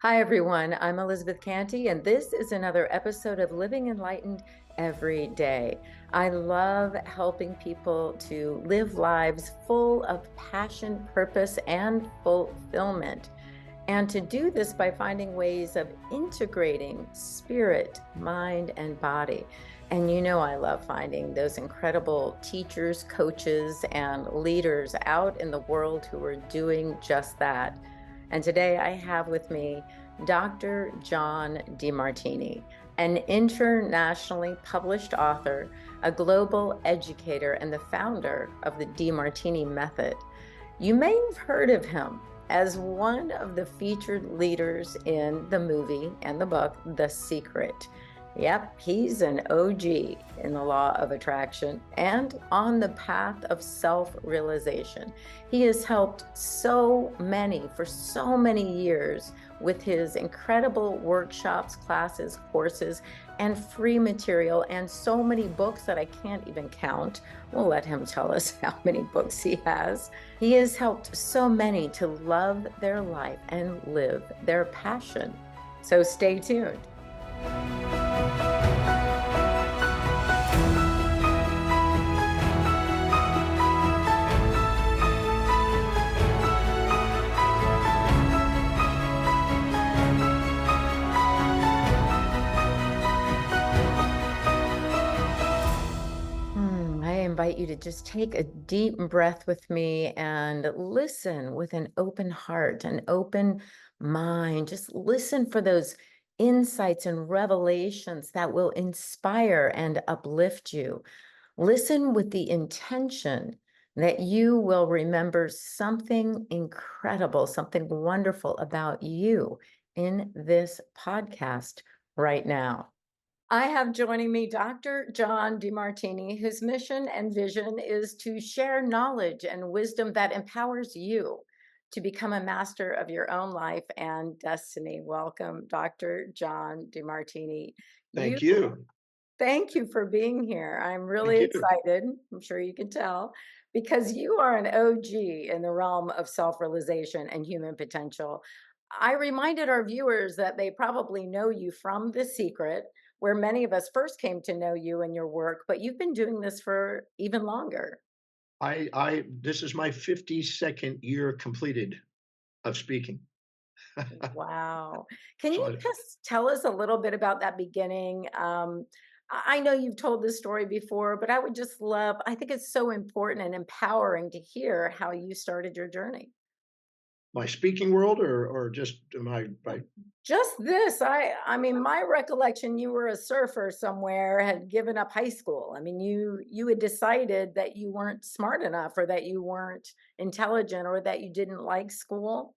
Hi, everyone. I'm Elizabeth Canty, and this is another episode of Living Enlightened Every Day. I love helping people to live lives full of passion, purpose, and fulfillment. And to do this by finding ways of integrating spirit, mind, and body. And you know, I love finding those incredible teachers, coaches, and leaders out in the world who are doing just that. And today I have with me Dr. John Demartini, an internationally published author, a global educator, and the founder of the Demartini Method. You may have heard of him as one of the featured leaders in the movie and the book, The Secret. Yep, he's an OG in the law of attraction and on the path of self-realization. He has helped so many for so many years with his incredible workshops, classes, courses, and free material, and so many books that I can't even count. We'll let him tell us how many books he has. He has helped so many to love their life and live their passion. So stay tuned. I invite you to just take a deep breath with me and listen with an open heart, an open mind. Just listen for those insights and revelations that will inspire and uplift you. Listen with the intention that you will remember something incredible, something wonderful about you in this podcast right now. I have joining me Dr. John Demartini, whose mission and vision is to share knowledge and wisdom that empowers you to become a master of your own life and destiny. Welcome, Dr. John Demartini. You Thank you. Thank you for being here. I'm Thank really you. excited. I'm sure you can tell because you are an OG in the realm of self-realization and human potential. I reminded our viewers that they probably know you from The Secret, where many of us first came to know you and your work, but you've been doing this for even longer. This is my 52nd year completed of speaking. Wow. Can So you just tell us a little bit about that beginning? I know you've told this story before, but I would just love, I think it's so important and empowering to hear how you started your journey. my speaking world or just my Just this, I mean, my recollection, you were a surfer somewhere, had given up high school. I mean, you had decided that you weren't smart enough or that you weren't intelligent or that you didn't like school.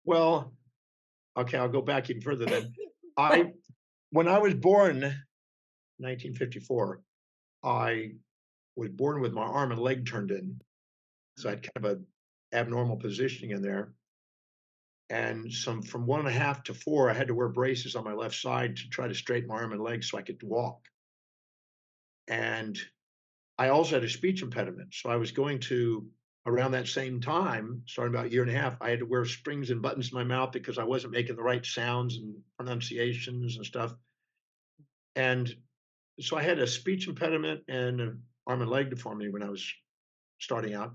well, okay, I'll go back even further then. I When I was born, 1954, I was born with my arm and leg turned in. So I had kind of a abnormal positioning in there. And some from 1.5 to 4, I had to wear braces on my left side to try to straighten my arm and leg so I could walk. And I also had a speech impediment. So I was going to around that same time, starting about a year and a half, I had to wear springs and buttons in my mouth because I wasn't making the right sounds and pronunciations and stuff. And so I had a speech impediment and an arm and leg deformity when I was starting out.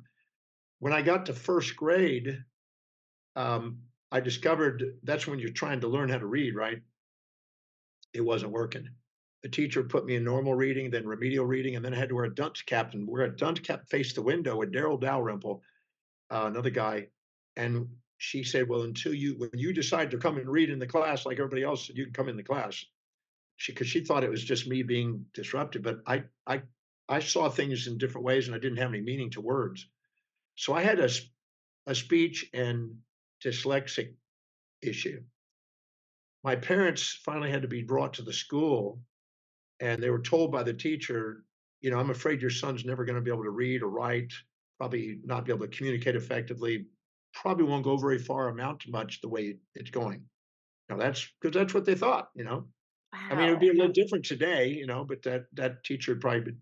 When I got to first grade, I discovered that's when you're trying to learn how to read, right? It wasn't working. The teacher put me in normal reading, then remedial reading, and then I had to wear a dunce cap and wear a dunce cap face the window with Daryl Dalrymple, another guy. And she said, well, when you decide to come and read in the class like everybody else, you can come in the class. Because she thought it was just me being disruptive, but I saw things in different ways and I didn't have any meaning to words. So I had a speech and dyslexic issue. My parents finally had to be brought to the school and they were told by the teacher, I'm afraid your son's never going to be able to read or write, probably not be able to communicate effectively, probably won't go very far, amount to much the way it's going. Now that's because that's what they thought. I mean, it would Wow. be a little different today, but that teacher would probably,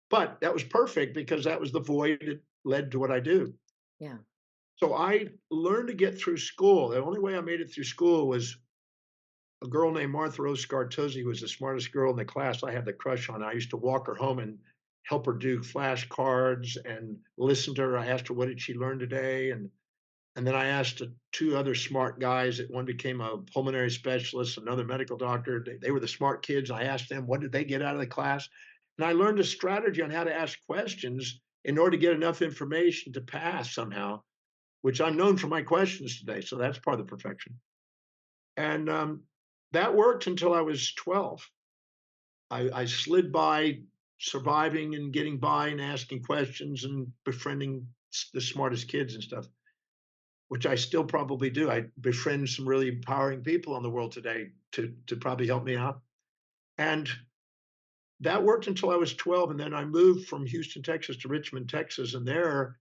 but that was perfect because that was the void that led to what I do. Yeah. So I learned to get through school. The only way I made it through school was a girl named Martha Rose Scartozzi, who was the smartest girl in the class I had the crush on. I used to walk her home and help her do flashcards and listen to her. I asked her, what did she learn today? And then I asked two other smart guys. One became a pulmonary specialist, another medical doctor. They were the smart kids. I asked them, what did they get out of the class? And I learned a strategy on how to ask questions in order to get enough information to pass somehow, which I'm known for my questions today. So that's part of the perfection. And that worked until I was 12. I slid by surviving and getting by and asking questions and befriending the smartest kids and stuff, which I still probably do. I befriend some really empowering people in the world today to probably help me out. And that worked until I was 12. And then I moved from Houston, Texas to Richmond, Texas. And there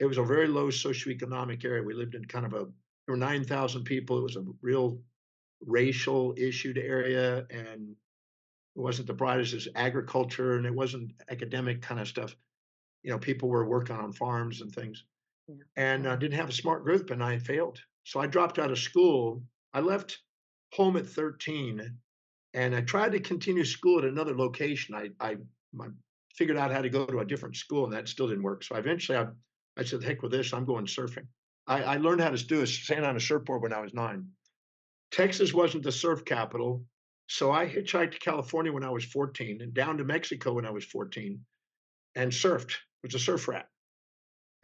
it was a very low socioeconomic area. We lived in kind of there were 9,000 people. It was a real racial issued area. And it wasn't the brightest as agriculture and it wasn't academic kind of stuff. People were working on farms and things Yeah. and didn't have a smart group and I failed. So I dropped out of school. I left home at 13 and I tried to continue school at another location. I figured out how to go to a different school and that still didn't work. So eventually I said, heck with this, I'm going surfing. I learned how to stand on a surfboard when I was 9. Texas wasn't the surf capital. So I hitchhiked to California when I was 14 and down to Mexico when I was 14 and surfed. Was a surf rat.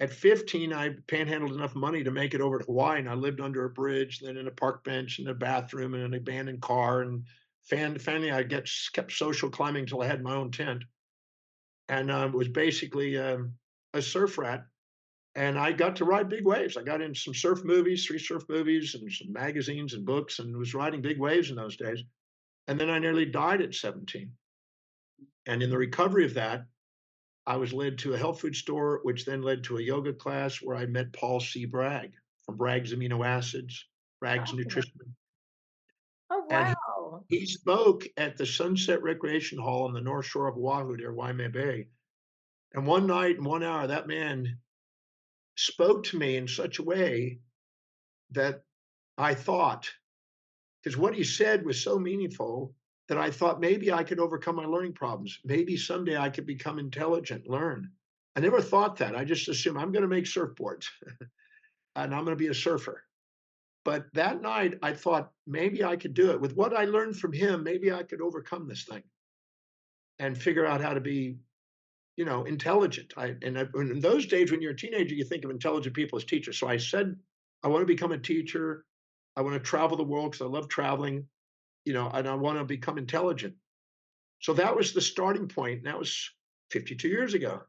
At 15, I panhandled enough money to make it over to Hawaii, and I lived under a bridge, then in a park bench, in a bathroom, in an abandoned car. And finally, kept social climbing until I had my own tent, and was basically a surf rat. And I got to ride big waves. I got in some surf movies, 3 surf movies, and some magazines and books, and was riding big waves in those days. And then I nearly died at 17. And in the recovery of that, I was led to a health food store, which then led to a yoga class where I met Paul C. Bragg from Bragg's Amino Acids, Bragg's Oh, Nutrition. oh And wow. he spoke at the Sunset Recreation Hall on the North Shore of Oahu near Waimea Bay. And one night and 1 hour, that man spoke to me in such a way that I thought, because what he said was so meaningful that I thought maybe I could overcome my learning problems. Maybe someday I could become intelligent, learn. I never thought that. I just assumed I'm going to make surfboards and I'm going to be a surfer. But that night I thought maybe I could do it. With what I learned from him, maybe I could overcome this thing and figure out how to be, intelligent. In those days when you're a teenager, you think of intelligent people as teachers. So I said, I want to become a teacher. I want to travel the world because I love traveling, and I want to become intelligent. So that was the starting point. And that was 52 years ago.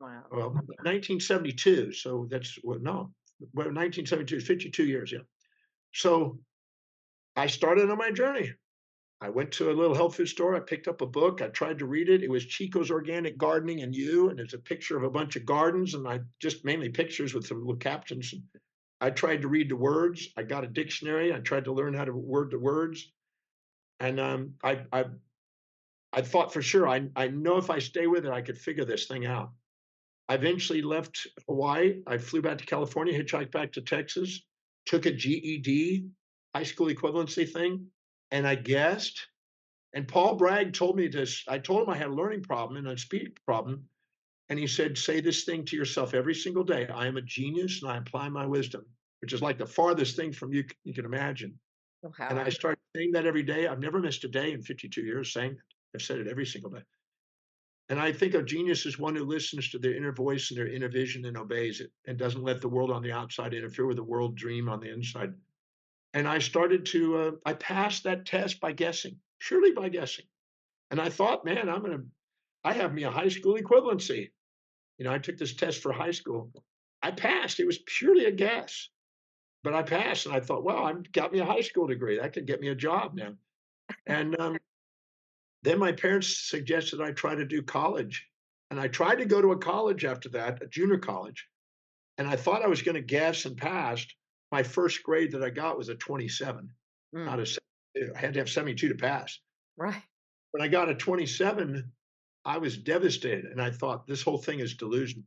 Wow. Well, 1972. So that's what, no, well, 1972, 52 years. Yeah. So I started on my journey. I went to a little health food store. I picked up a book. I tried to read it. It was Chico's Organic Gardening and You. And it's a picture of a bunch of gardens. And I just mainly pictures with some little captions. And I tried to read the words. I got a dictionary. I tried to learn how to word the words. And I thought for sure, I know if I stay with it, I could figure this thing out. I eventually left Hawaii. I flew back to California, hitchhiked back to Texas, took a GED, high school equivalency thing, and I guessed. And Paul Bragg told me this. I told him I had a learning problem and a speech problem. And he said, say this thing to yourself every single day. I am a genius and I apply my wisdom, which is like the farthest thing from you can imagine. And Wow. I started saying that every day. I've never missed a day in 52 years saying it. I've said it every single day. And I think a genius is one who listens to their inner voice and their inner vision and obeys it and doesn't let the world on the outside interfere with the world dream on the inside. And I passed that test by guessing, purely by guessing. And I thought, man, I have me a high school equivalency. I took this test for high school. I passed. It was purely a guess, but I passed. And I thought, well, I've got me a high school degree. That could get me a job now. And then my parents suggested I try to do college. And I tried to go to a college after that, a junior college. And I thought I was going to guess and passed. My first grade that I got was a 27 Mm, out of 72. I had to have 72 to pass. right. When I got a 27, I was devastated. And I thought this whole thing is delusion.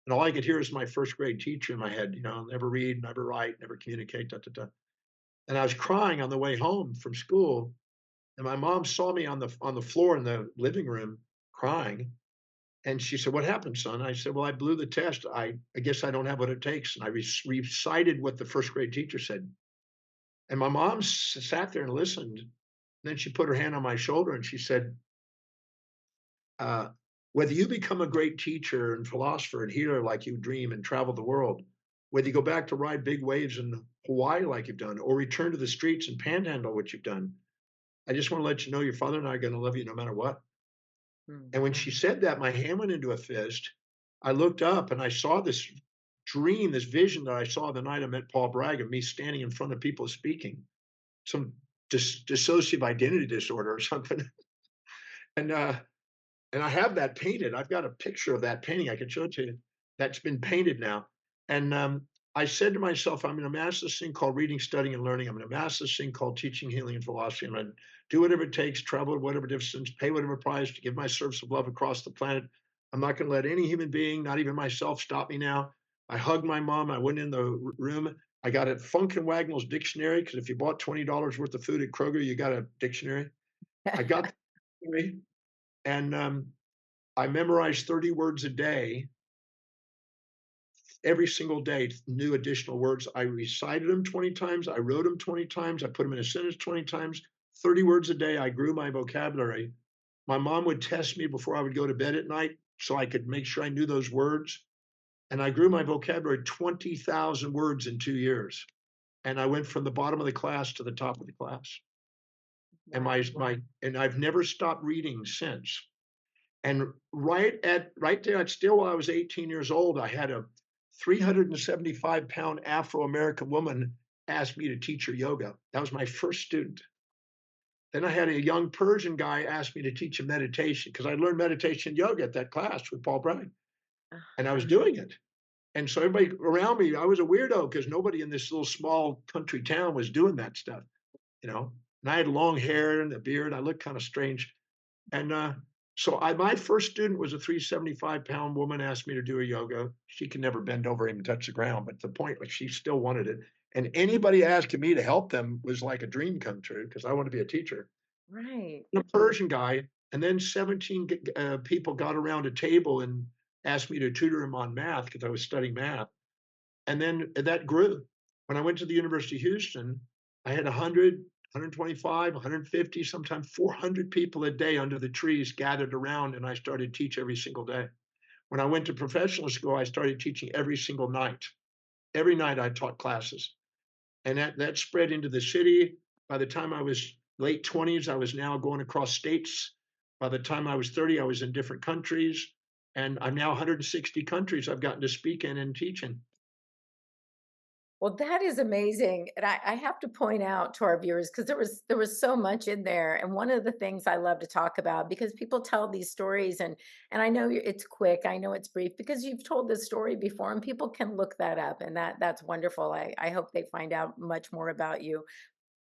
And all I could hear is my first grade teacher in my head, never read, never write, never communicate, da, da, da. And I was crying on the way home from school. And my mom saw me on the floor in the living room crying. And she said, "What happened, son?" I said, "Well, I blew the test. I guess I don't have what it takes." And I recited what the first grade teacher said. And my mom sat there and listened. And then she put her hand on my shoulder and she said, uh, "Whether you become a great teacher and philosopher and healer like you dream and travel the world, whether you go back to ride big waves in Hawaii like you've done, or return to the streets and panhandle what you've done, I just want to let you know your father and I are going to love you no matter what." And when she Mhm. said that, my hand went into a fist. I looked up and I saw this dream, this vision that I saw the night I met Paul Bragg of me standing in front of people speaking, some dissociative identity disorder or something. And and I have that painted. I've got a picture of that painting. I can show it to you. That's been painted now. And I said to myself, I'm going to master this thing called reading, studying, and learning. I'm going to master this thing called teaching, healing, and philosophy. I'm going to do whatever it takes, travel whatever distance, pay whatever price to give my service of love across the planet. I'm not going to let any human being, not even myself, stop me now. I hugged my mom. I went in the room. I got a Funk and Wagnall's dictionary because if you bought $20 worth of food at Kroger, you got a dictionary. I got the dictionary, and I memorized 30 words a day, every single day, new additional words. I recited them 20 times. I wrote them 20 times. I put them in a sentence 20 times, 30 words a day. I grew my vocabulary. My mom would test me before I would go to bed at night so I could make sure I knew those words. And I grew my vocabulary 20,000 words in 2 years. And I went from the bottom of the class to the top of the class. And Wow. and I've never stopped reading since. And right there, still while I was 18 years old, I had a 375-pound Afro-American woman ask me to teach her yoga. That was my first student. Then I had a young Persian guy ask me to teach him meditation because I learned meditation and yoga at that class with Paul Bragg, and I was Uh-huh. doing it. And so everybody around me, I was a weirdo because nobody in this little small country town was doing that stuff, you know. And I had long hair and a beard. I looked kind of strange. And so my first student was a 375-pound woman asked me to do a yoga. She could never bend over and touch the ground, but the point, like she still wanted it. And anybody asking me to help them was like a dream come true because I want to be a teacher. Right. And a Persian guy, and then 17 people got around a table and asked me to tutor them on math because I was studying math. And then that grew. When I went to the University of Houston, I had 100, 125, 150, sometimes 400 people a day under the trees gathered around, and I started to teach every single day. When I went to professional school, I started teaching every single night. Every night I taught classes, and that spread into the city. By the time I was late 20s, I was now going across states. By the time I was 30, I was in different countries, and I'm now 160 countries I've gotten to speak in and teach in. Well, that is amazing, and I have to point out to our viewers because there was so much in there, and one of the things I love to talk about because people tell these stories, and I know it's quick, I know it's brief because you've told this story before, and people can look that up, and that's wonderful. I hope they find out much more about you.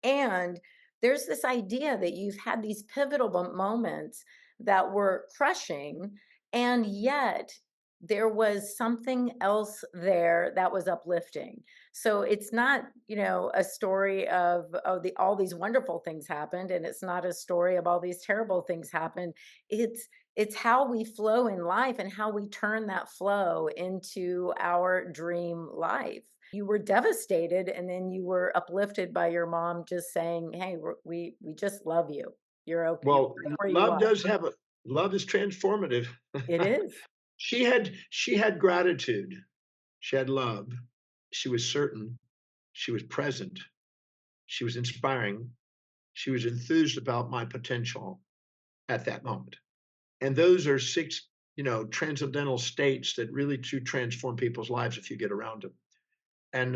And there's this idea that you've had these pivotal moments that were crushing, and yet there was something else there that was uplifting. So it's not, a story of all these wonderful things happened, and it's not a story of all these terrible things happened. It's how we flow in life and how we turn that flow into our dream life. You were devastated and then you were uplifted by your mom just saying, "Hey, we just love you. You're okay. You're Well, right where you love are." does have a love is transformative. It is. She had gratitude. She had love. She was certain. She was present. She was inspiring. She was enthused about my potential at that moment. And those are six, transcendental states that really do transform people's lives if you get around them. And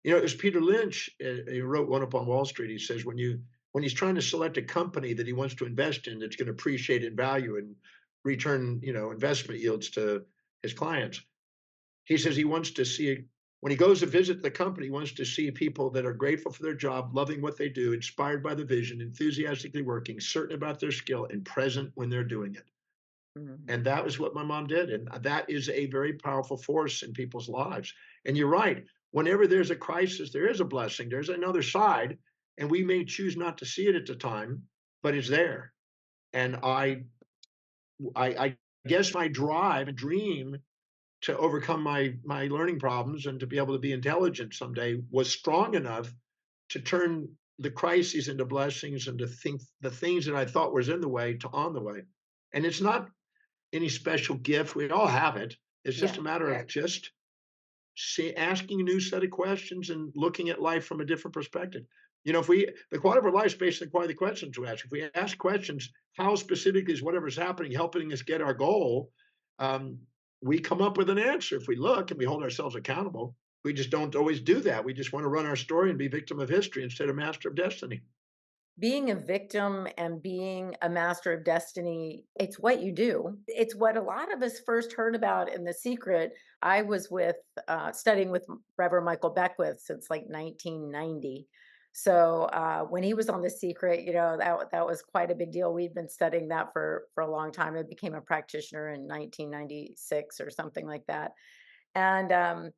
it was Peter Lynch. He wrote One Up on Wall Street. He says when he's trying to select a company that he wants to invest in that's going to appreciate in value and return, investment yields to his clients, he says he wants to see when he goes to visit the company, he wants to see people that are grateful for their job, loving what they do, inspired by the vision, enthusiastically working, certain about their skill, and present when they're doing it. Mhm. And that was what my mom did. And that is a very powerful force in people's lives. And you're right. Whenever there's a crisis, there is a blessing. There's another side. And we may choose not to see it at the time, but it's there. And I guess my drive and dream to overcome my learning problems and to be able to be intelligent someday was strong enough to turn the crises into blessings and to think the things that I thought was in the way to on the way. And it's not any special gift. We all have it. It's just Yeah. a matter of just asking a new set of questions and looking at life from a different perspective. You know, if we, the quality of our life is based on the quality of the questions we ask. If we ask questions, how specifically is whatever's happening helping us get our goal? Um, we come up with an answer if we look and we hold ourselves accountable. We just don't always do that. We just want to run our story and be victim of history instead of master of destiny. Being a victim and being a master of destiny, it's what you do. It's what a lot of us first heard about in The Secret. I was studying with Reverend Michael Beckwith since like 1990. So when he was on The Secret, that was quite a big deal. We'd been studying that for a long time. I became a practitioner in 1996 or something like that. And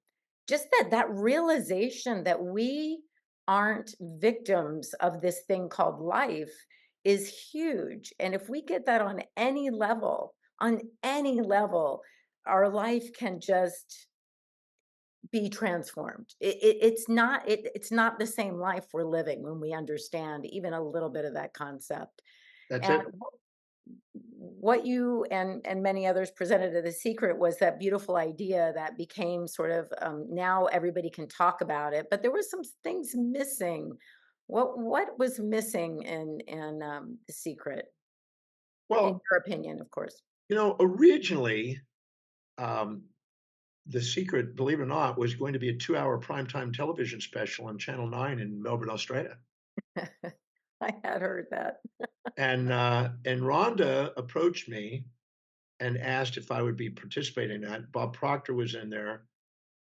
just that realization that we aren't victims of this thing called life is huge. And if we get that on any level, our life can just be transformed. It's not the same life we're living when we understand even a little bit of that concept. That's And it. what you and many others presented at The Secret was that beautiful idea that became sort of, now everybody can talk about it, but there were some things missing. What was missing in The Secret, in Well, your opinion, of course? originally, um, The Secret, believe it or not, was going to be a 2-hour primetime television special on Channel 9 in Melbourne, Australia. I had heard that. And Rhonda approached me and asked if I would be participating in that. Bob Proctor was in there.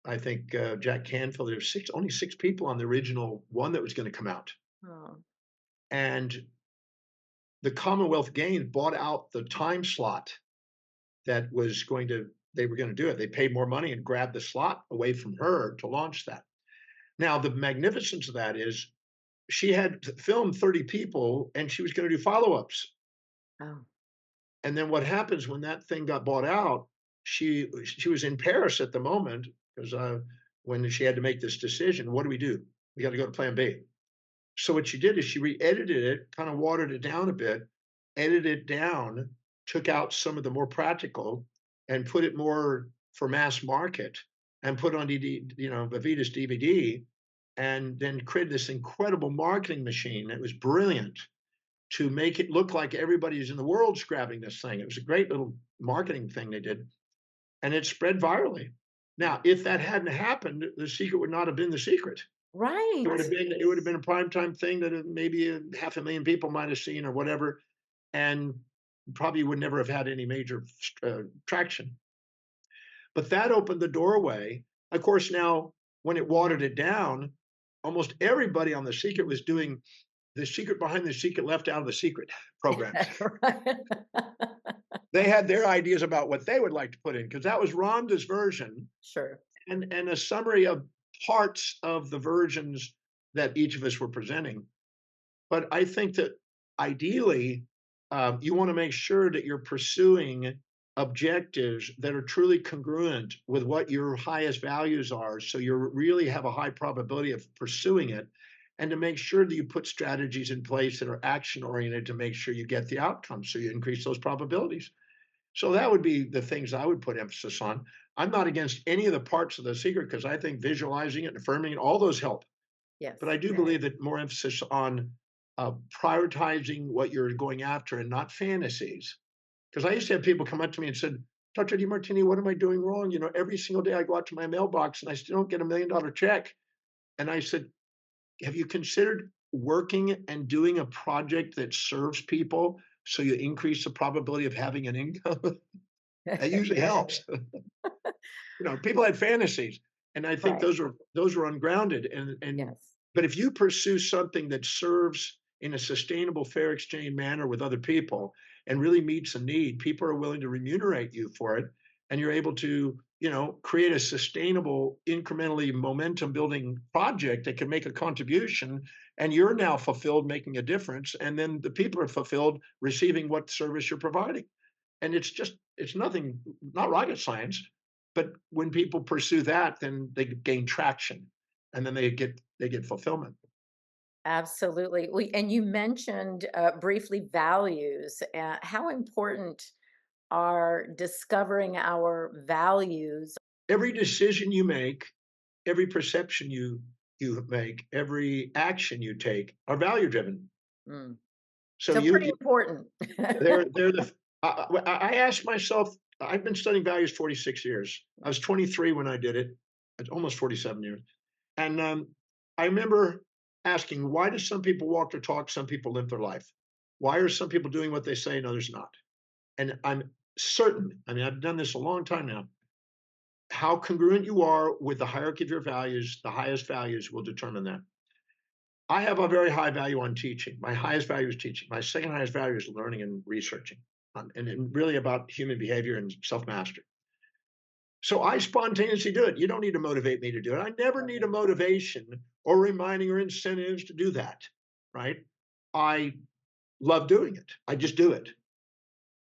I think Jack Canfield. There were only six people on the original one that was going to come out. Oh, And the Commonwealth Games bought out the time slot that was going to, they were going to do it. They paid more money and grabbed the slot away from her to launch that. Now, the magnificence of that is she had filmed 30 people and she was going to do follow ups. oh, And then what happens when that thing got bought out? She was in Paris at the moment because when she had to make this decision, what do we do? We got to go to Plan B. So what she did is she re-edited it, kind of watered it down a bit, edited it down, took out some of the more practical, and put it more for mass market, and put on Vivita's DVD, and then created this incredible marketing machine. It was brilliant to make it look like everybody's in the world's grabbing this thing. It was a great little marketing thing they did, and it spread virally. Now, if that hadn't happened, The Secret would not have been The Secret. It would right. have been it would have been a primetime thing that maybe 500,000 people might have seen or whatever, and probably would never have had any major traction. But that opened the doorway. Of course, now when it watered it down, almost everybody on The Secret was doing The Secret behind The Secret left out of The Secret programs. Right. They had their ideas about what they would like to put in because that was Rhonda's version Sure. and a summary of parts of the versions that each of us were presenting. But I think that ideally, you want to make sure that you're pursuing objectives that are truly congruent with what your highest values are. So you really have a high probability of pursuing it. And to make sure that you put strategies in place that are action oriented to make sure you get the outcome. So you increase those probabilities. So that would be the things I would put emphasis on. I'm not against any of the parts of The Secret because I think visualizing it and affirming it, all those help. But I Yes. do believe that more emphasis on prioritizing what you're going after and not fantasies. Because I used to have people come up to me and said, Dr. Demartini, what am I doing wrong? Every single day I go out to my mailbox and I still don't get $1 million check. And I said, have you considered working and doing a project that serves people so you increase the probability of having an income? That usually helps. People had fantasies, and I think Right. those are ungrounded. And Yes. but if you pursue something that serves in a sustainable, fair exchange manner with other people and really meets a need, people are willing to remunerate you for it. And you're able to, create a sustainable, incrementally momentum building project that can make a contribution. And you're now fulfilled making a difference. And then the people are fulfilled receiving what service you're providing. And it's nothing, not rocket science. But when people pursue that, then they gain traction and then they get fulfillment. Absolutely. And you mentioned briefly values. How important are discovering our values? Every decision you make, every perception you make, every action you take are value driven. Mm. So So pretty important. they're the I ask myself, I've been studying values 46 years. I was 23 when I did it. It's almost 47 years. And I remember asking, why do some people walk their talk, some people live their life? Why are some people doing what they say and others not? And I'm certain, I mean, I've done this a long time now, how congruent you are with the hierarchy of your values, the highest values will determine that. I have a very high value on teaching. My highest value is teaching. My second highest value is learning and researching, and really about human behavior and self mastery. So I spontaneously do it. You don't need to motivate me to do it. I never need a motivation or reminding or incentives to do that, right? I love doing it. I just do it.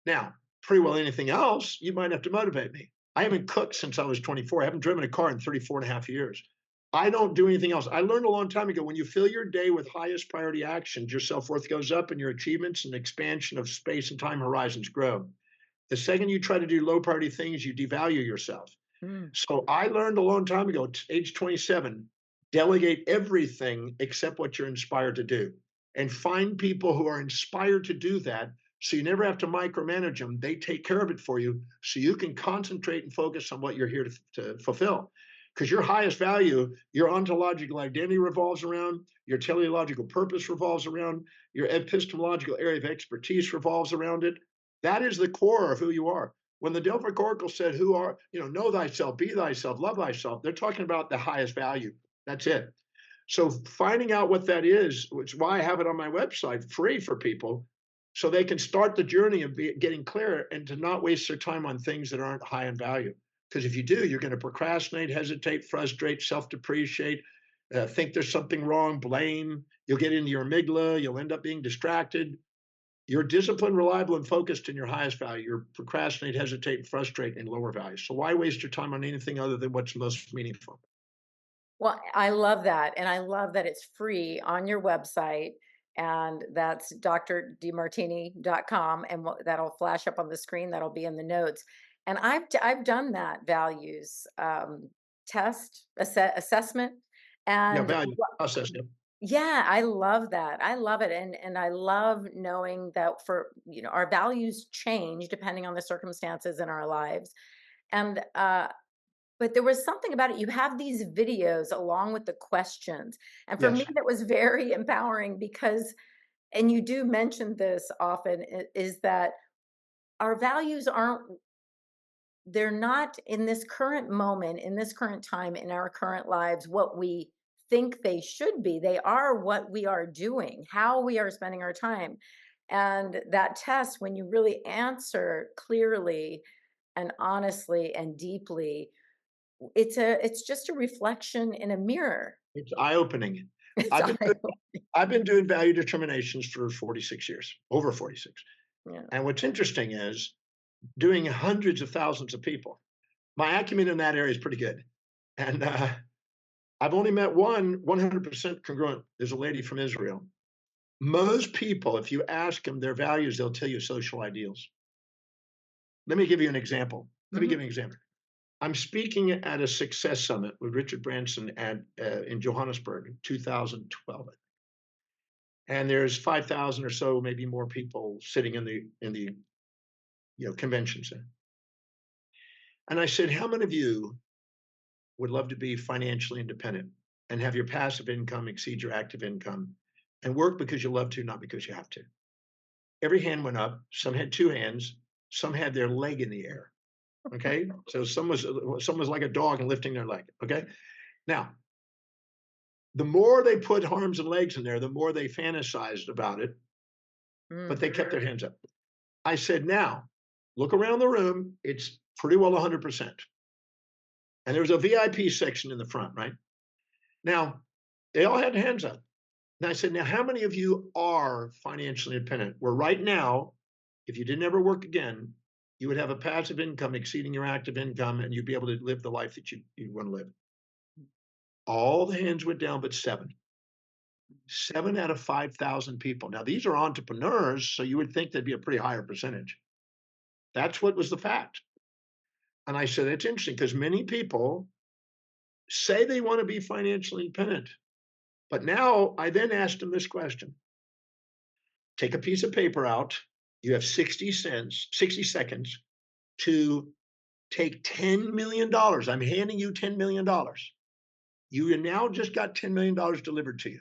Now, pretty well anything else, you might have to motivate me. I haven't cooked since I was 24. I haven't driven a car in 34 and a half years. I don't do anything else. I learned a long time ago, when you fill your day with highest priority actions, your self-worth goes up and your achievements and expansion of space and time horizons grow. The second you try to do low priority things, you devalue yourself. Mm. So I learned a long time ago, age 27, delegate everything except what you're inspired to do. And find people who are inspired to do that, so you never have to micromanage them. They take care of it for you, so you can concentrate and focus on what you're here to fulfill. Because your highest value, your ontological identity revolves around, your teleological purpose revolves around, your epistemological area of expertise revolves around it. That is the core of who you are. When the Delphic Oracle said, "Who are, know thyself, be thyself, love thyself," they're talking about the highest value. That's it. So finding out what that is, which is why I have it on my website free for people, so they can start the journey of getting clear and to not waste their time on things that aren't high in value. Because if you do, you're going to procrastinate, hesitate, frustrate, self-depreciate, think there's something wrong, blame. You'll get into your amygdala. You'll end up being distracted. You're disciplined, reliable, and focused in your highest value. You're procrastinate, hesitate, frustrate in lower values. So why waste your time on anything other than what's most meaningful? Well, I love that, and I love that it's free on your website, and that's drdemartini.com, and that'll flash up on the screen, that'll be in the notes, and I've done that values, test, assessment, Yeah, and value process. Yeah. yeah, I love that. I love it, and I love knowing that for our values change depending on the circumstances in our lives, and but there was something about it. You have these videos along with the questions, and for me, Yes. that was very empowering because, and you do mention this often, is that our values aren't. They're not in this current moment, in this current time, in our current lives, what we think they should be. They are what we are doing, how we are spending our time. And that test, when you really answer clearly and honestly and deeply, it's just a reflection in a mirror. It's eye-opening. It's I've been eye doing I've been doing value determinations for 46 years, over 46. Yeah. And what's interesting is doing hundreds of thousands of people. My acumen in that area is pretty good. And I've only met one 100% congruent. There's a lady from Israel. Most people, if you ask them their values, they'll tell you social ideals. Let me give you an example. Let me Mhm. give you an example. I'm speaking at a success summit with Richard Branson in Johannesburg in 2012, and there's 5,000 or so, maybe more people sitting in the convention center. And I said, "How many of you would love to be financially independent and have your passive income exceed your active income, and work because you love to, not because you have to?" Every hand went up. Some had two hands. Some had their leg in the air. Okay, so some was like a dog and lifting their leg. Okay, now The more they put arms and legs in there, the more they fantasized about it, but Mm. they kept their hands up. I said, now look around the room. It's pretty well 100%. And there was a VIP section in the front, right? Now, they all had hands up. And I said, now, how many of you are financially independent? Where right now, if you didn't ever work again, you would have a passive income exceeding your active income and you'd be able to live the life that you want to live. All the hands went down but seven. 7 out of 5,000 people. Now, these are entrepreneurs, so you would think there'd be a pretty higher percentage. That's what was the fact. And I said, it's interesting because many people say they want to be financially independent. But now I then asked them this question. Take a piece of paper out. You have 60 seconds to take $10 million. I'm handing you $10 million. You now just got $10 million delivered to you.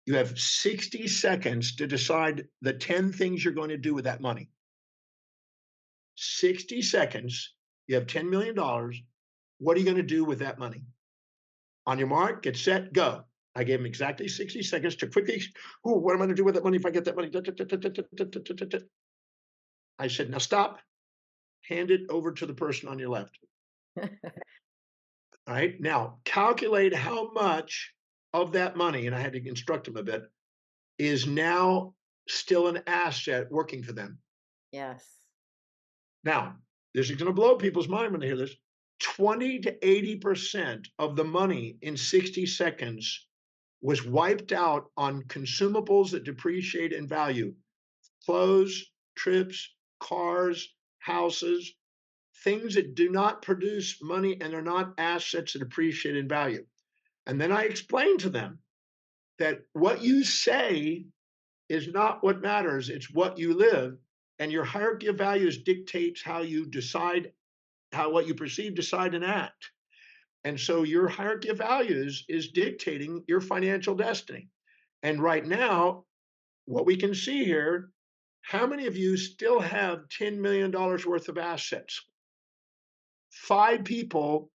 You have 60 seconds to decide the 10 things you're going to do with that money. 60 seconds. You have $10 million. What are you going to do with that money? On your mark, get set, go. I gave him exactly 60 seconds to quickly, what am I going to do with that money if I get that money? I said, now stop, hand it over to the person on your left. All right. Now calculate how much of that money, and I had to instruct him a bit, is now still an asset working for them. Yes. Now, this is going to blow people's mind when they hear this. 20 to 80% of the money in 60 seconds was wiped out on consumables that depreciate in value: clothes, trips, cars, houses, things that do not produce money and are not assets that appreciate in value. And then I explained to them that what you say is not what matters, it's what you live. And your hierarchy of values dictates how you decide, how what you perceive, decide, and act. And so your hierarchy of values is dictating your financial destiny. And right now, what we can see here, how many of you still have $10 million worth of assets? 5 people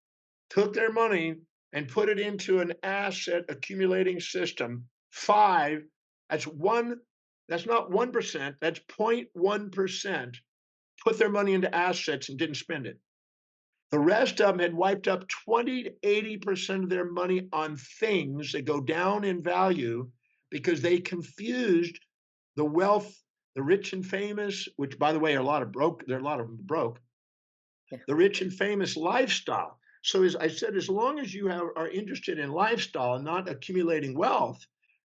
took their money and put it into an asset accumulating system. Five, that's one, that's not 1%, that's 0.1% put their money into assets and didn't spend it. The rest of them had wiped up 20 to 80% of their money on things that go down in value because they confused the wealth, the rich and famous, which by the way, are a lot of broke, there are a lot of them broke, Yeah. the rich and famous lifestyle. So as I said, as long as you are interested in lifestyle and not accumulating wealth,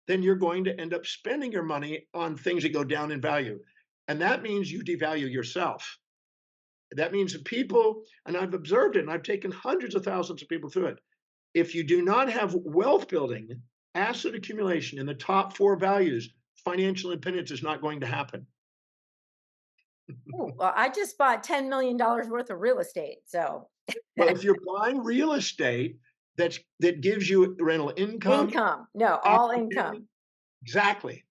then you're going to end up spending your money on things that go down in value. And that means you devalue yourself. That means that people, and I've observed it, and I've taken hundreds of thousands of people through it. If you do not have wealth building, asset accumulation in the top 4 values, financial independence is not going to happen. Ooh, well, I just bought $10 million worth of real estate. So Well, if you're buying real estate that gives you rental income, income, no, all opportunity, income. exactly,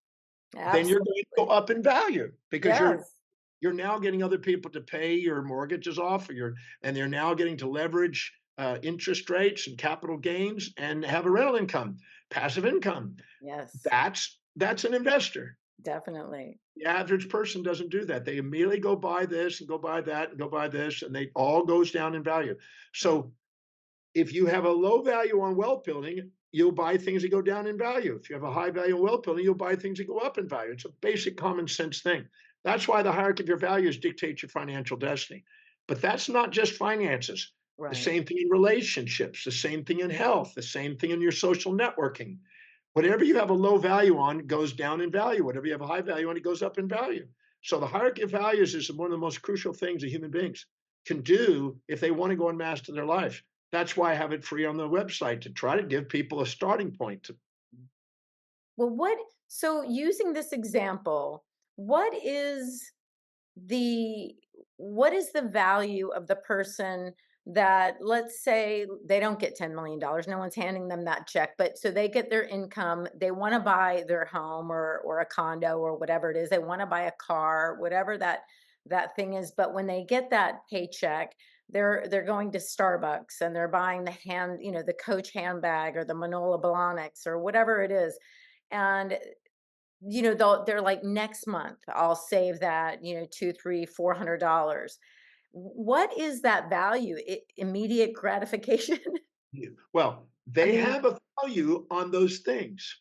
then you're going to go Absolutely. up in value because Yes. you're now getting other people to pay your mortgages off, or and they're now getting to leverage interest rates and capital gains and have a rental income, passive income. Yes. That's an investor. Definitely. The average person doesn't do that. They immediately go buy this and go buy that and go buy this, and they all goes down in value. So if you have a low value on wealth building, you'll buy things that go down in value. If you have a high value on wealth building, you'll buy things that go up in value. It's a basic common sense thing. That's why the hierarchy of your values dictates your financial destiny. But that's not just finances. The Right. same thing in relationships, the same thing in health, the same thing in your social networking. Whatever you have a low value on goes down in value. Whatever you have a high value on, it goes up in value. So the hierarchy of values is one of the most crucial things that human beings can do if they want to go and master their life. That's why I have it free on the website to try to give people a starting point. Well, so using this example, what is the what is the value of the person that, let's say, they don't get $10 million, no one's handing them that check, but so they get their income, they want to buy their home or a condo or whatever it is, they want to buy a car, whatever that thing is, but when they get that paycheck, they're going to Starbucks and they're buying the the Coach handbag or the Manola Blahniks or whatever it is. And they're like, next month I'll save that, two, three, $400. What is that value? Immediate gratification? Yeah. Well, I they mean, have a value on those things.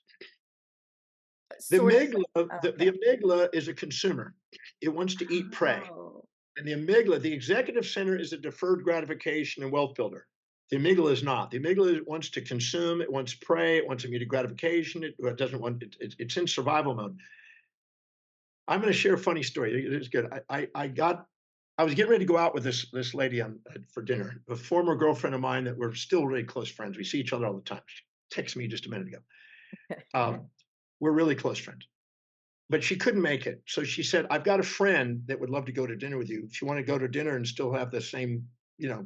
The sort amygdala, of. the amygdala is a consumer. It wants to eat prey. Oh. And the amygdala, the executive center, is a deferred gratification and wealth builder. The amygdala is not. The amygdala wants to consume. It wants prey. It wants immediate gratification. It doesn't want. It's in survival mode. I'm going to share a funny story. It's good. I was getting ready to go out with this lady for dinner, a former girlfriend of mine that we're still really close friends. We see each other all the time. She texted me just a minute ago. We're really close friends, but she couldn't make it. So she said, "I've got a friend that would love to go to dinner with you. If you want to go to dinner and still have the same,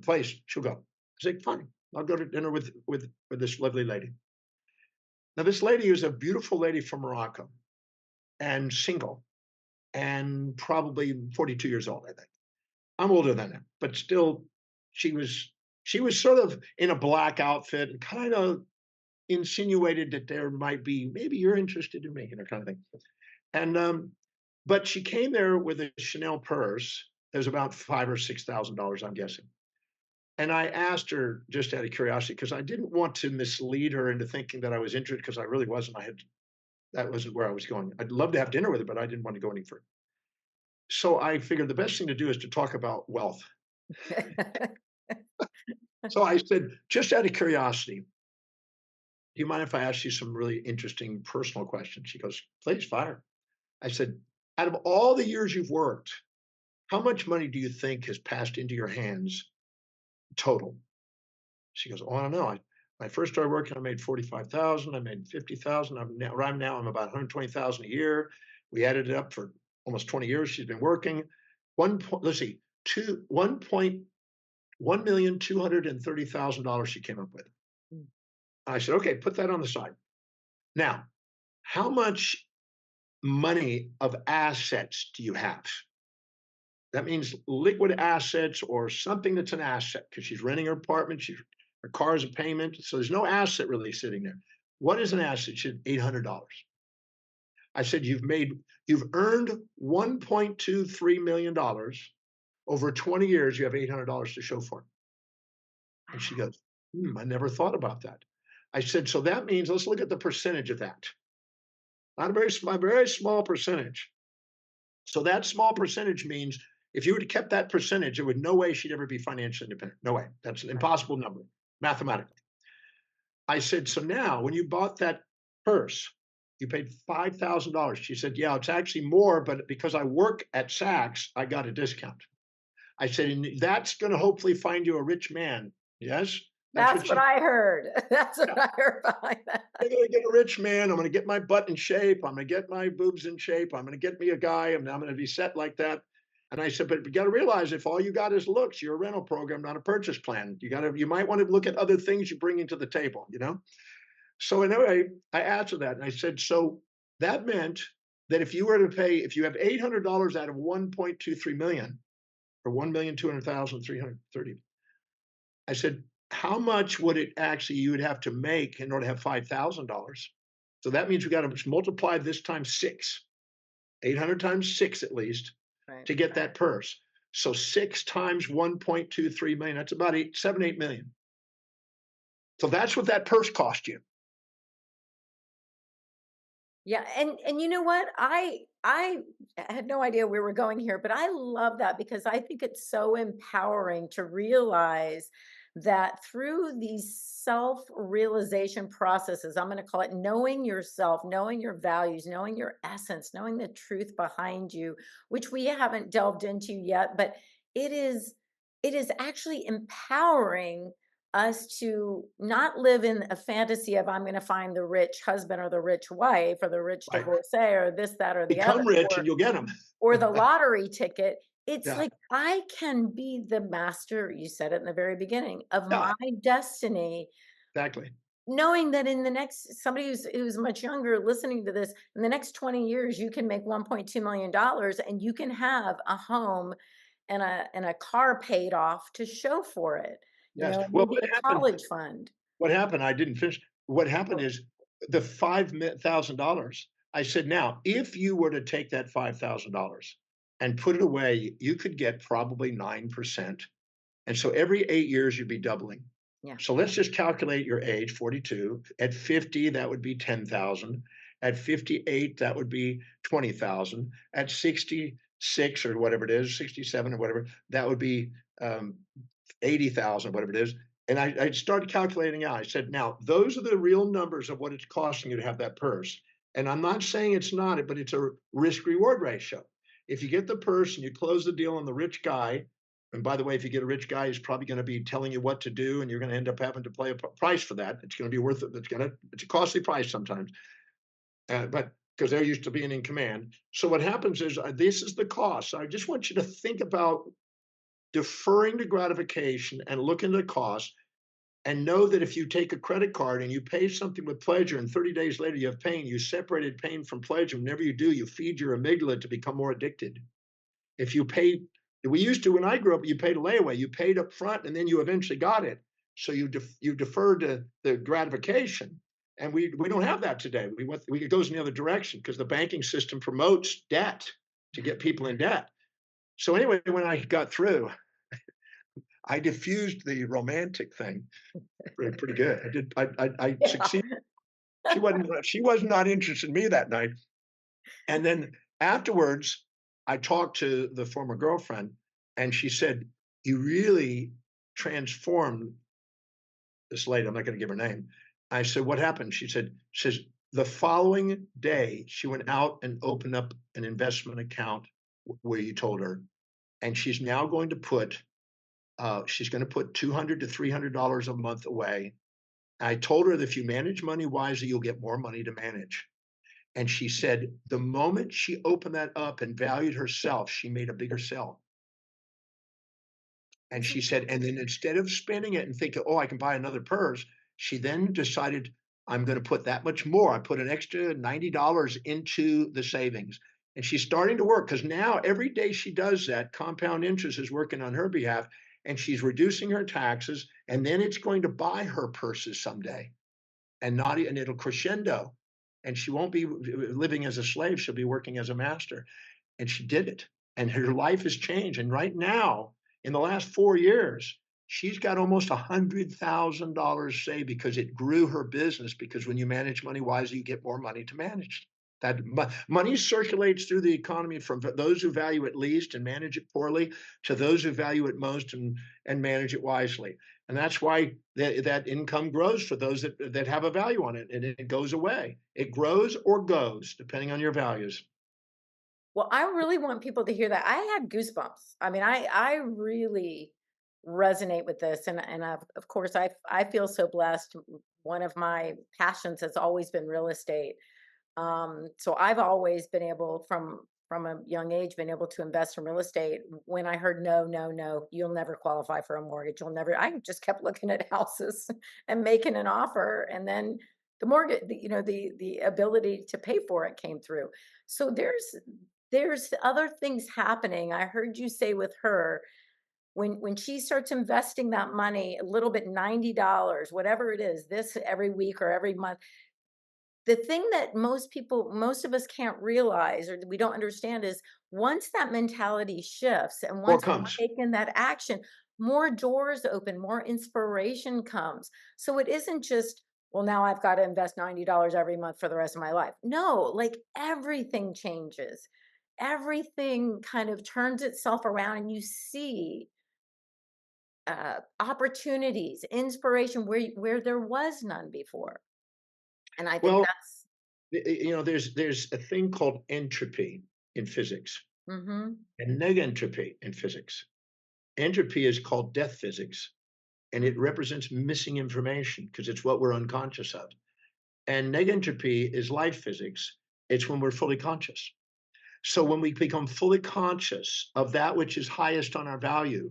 place, she'll go." I said, "Fine, I'll go to dinner with this lovely lady." Now, this lady is a beautiful lady from Morocco and single and probably 42 years old, I think. I'm older than him, but still, she was she was sort of in a black outfit and kind of insinuated that there might be maybe you're interested in me, kind of thing. And but she came there with a Chanel purse. It was about $5,000 or $6,000, I'm guessing. And I asked her just out of curiosity because I didn't want to mislead her into thinking that I was interested because I really wasn't. That wasn't where I was going. I'd love to have dinner with her, but I didn't want to go any further. So I figured the best thing to do is to talk about wealth. So I said, just out of curiosity, do you mind if I ask you some really interesting personal questions? She goes, please fire. I said, out of all the years you've worked, how much money do you think has passed into your hands total? She goes, oh, I don't know. When I first started working, I made 45,000. I made 50,000. I'm about 120,000 a year. We added it up for almost 20 years. She's been working. Let's see, 1,230,000 she came up with. I said, okay, put that on the side. Now, how much money of assets do you have? That means liquid assets or something that's an asset because she's renting her apartment, her car is a payment. So there's no asset really sitting there. What is an asset? She said $800. I said, you've earned $1.23 million over 20 years. You have $800 to show for it. And she goes, I never thought about that. I said, so that means let's look at the percentage of that. Not a very small percentage. So that small percentage means if you would have kept that percentage, there would no way she'd ever be financially independent. No way. That's an impossible number mathematically. I said, so now when you bought that purse, you paid $5,000. She said, yeah, it's actually more, but because I work at Saks, I got a discount. I said, and that's going to hopefully find you a rich man. Yes. That's That's what what she I heard. That's what I heard behind that. I'm going to get a rich man. I'm going to get my butt in shape. I'm going to get my boobs in shape. I'm going to get me a guy. I'm going to be set like that. And I said, but you got to realize if all you got is looks, you're a rental program, not a purchase plan. You might want to look at other things you bring into the table. So anyway, I answered that and I said, so that meant that if you have $800 out of 1.23 million or 1,200,330, I said, how much would it actually you would have to make in order to have $5,000? So that means we got to multiply this times six, 800 times six at least Right. to get that purse. So six times 1.23 million, that's about 8 million. So that's what that purse cost you. Yeah, and you know what? I had no idea we were going here, but I love that because I think it's so empowering to realize that through these self-realization processes, I'm going to call it knowing yourself, knowing your values, knowing your essence, knowing the truth behind you, which we haven't delved into yet, but it is it is actually empowering us to not live in a fantasy of I'm going to find the rich husband or the rich wife or the rich Right. divorcee or this, that, or the other, Become rich and you'll get them. or the lottery ticket. It's Yeah. like I can be the master, you said it in the very beginning, of Yeah. my destiny, Exactly. knowing that in the next somebody who's much younger listening to this, in the next 20 years, you can make $1.2 million and you can have a home and a car paid off to show for it, Yes. Well, maybe a college fund. what happened, I didn't finish. What happened Oh, is the $5,000. I said, now, if you were to take that $5,000 and put it away, you could get probably 9%. And so every 8 years, you'd be doubling. yeah. So let's just calculate your age, 42. At 50, that would be 10,000. At 58, that would be 20,000. At 66 or whatever it is, 67 or whatever, that would be 80,000, whatever it is. And I started calculating out. I said, now, those are the real numbers of what it's costing you to have that purse. And I'm not saying it's not, but it's a risk reward ratio. If you get the purse and you close the deal on the rich guy, and by the way, if you get a rich guy, he's probably going to be telling you what to do, and you're going to end up having to pay a price for that. It's going to be worth it. It's a costly price sometimes, but because they're used to being in command. So what happens is this is the cost. So I just want you to think about deferring to gratification and look into the cost, and know that if you take a credit card and you pay something with pleasure and 30 days later you have pain, you separated pain from pleasure. Whenever you do, you feed your amygdala to become more addicted. If you pay, we used to, when I grew up, you paid a layaway, you paid up front and then you eventually got it. So you deferred to the gratification. And we don't have that today. It goes in the other direction because the banking system promotes debt to get people in debt. So anyway, when I got through, I diffused the romantic thing pretty good. I did. I Yeah. succeeded. She was not interested in me that night. And then afterwards, I talked to the former girlfriend, and she said, "You really transformed this lady." I'm not going to give her name. I said, "What happened?" Says the following day, she went out and opened up an investment account where you told her, and she's going to put $200 to $300 a month away. I told her that if you manage money wisely, you'll get more money to manage. And she said the moment she opened that up and valued herself, she made a bigger sale. And she said, and then instead of spending it and thinking, oh, I can buy another purse, she then decided, I'm going to put that much more. I put an extra $90 into the savings. And she's starting to work because now every day she does that, compound interest is working on her behalf and she's reducing her taxes. And then it's going to buy her purses someday and it'll crescendo. And she won't be living as a slave. She'll be working as a master. And she did it. And her life has changed. And right now, in the last 4 years, she's got almost $100,000 saved because it grew her business. Because when you manage money wisely, you get more money to manage. That money circulates through the economy from those who value it least and manage it poorly to those who value it most and manage it wisely. And that's why that income grows for those that have a value on it, and it goes away. It grows or goes, depending on your values. Well, I really want people to hear that. I had goosebumps. I mean, I really resonate with this, and of course, I feel so blessed. One of my passions has always been real estate. So I've always been able, from a young age, been able to invest in real estate. When I heard no, no, no, you'll never qualify for a mortgage. You'll never. I just kept looking at houses and making an offer, and then the mortgage, the ability to pay for it came through. So there's other things happening. I heard you say with her, when she starts investing that money, a little bit, $90, whatever it is, this every week or every month, the thing that most of us can't realize or we don't understand is once that mentality shifts and More once comes. we take in that action, more doors open, more inspiration comes. So it isn't just, well, now I've got to invest $90 every month for the rest of my life. No, like everything changes. Everything kind of turns itself around and you see opportunities, inspiration where there was none before. And I think Well, that's there's a thing called entropy in physics mhm. and negentropy in physics. Entropy is called death physics, and it represents missing information because it's what we're unconscious of. And negentropy is life physics. It's when we're fully conscious. So when we become fully conscious of that which is highest on our value,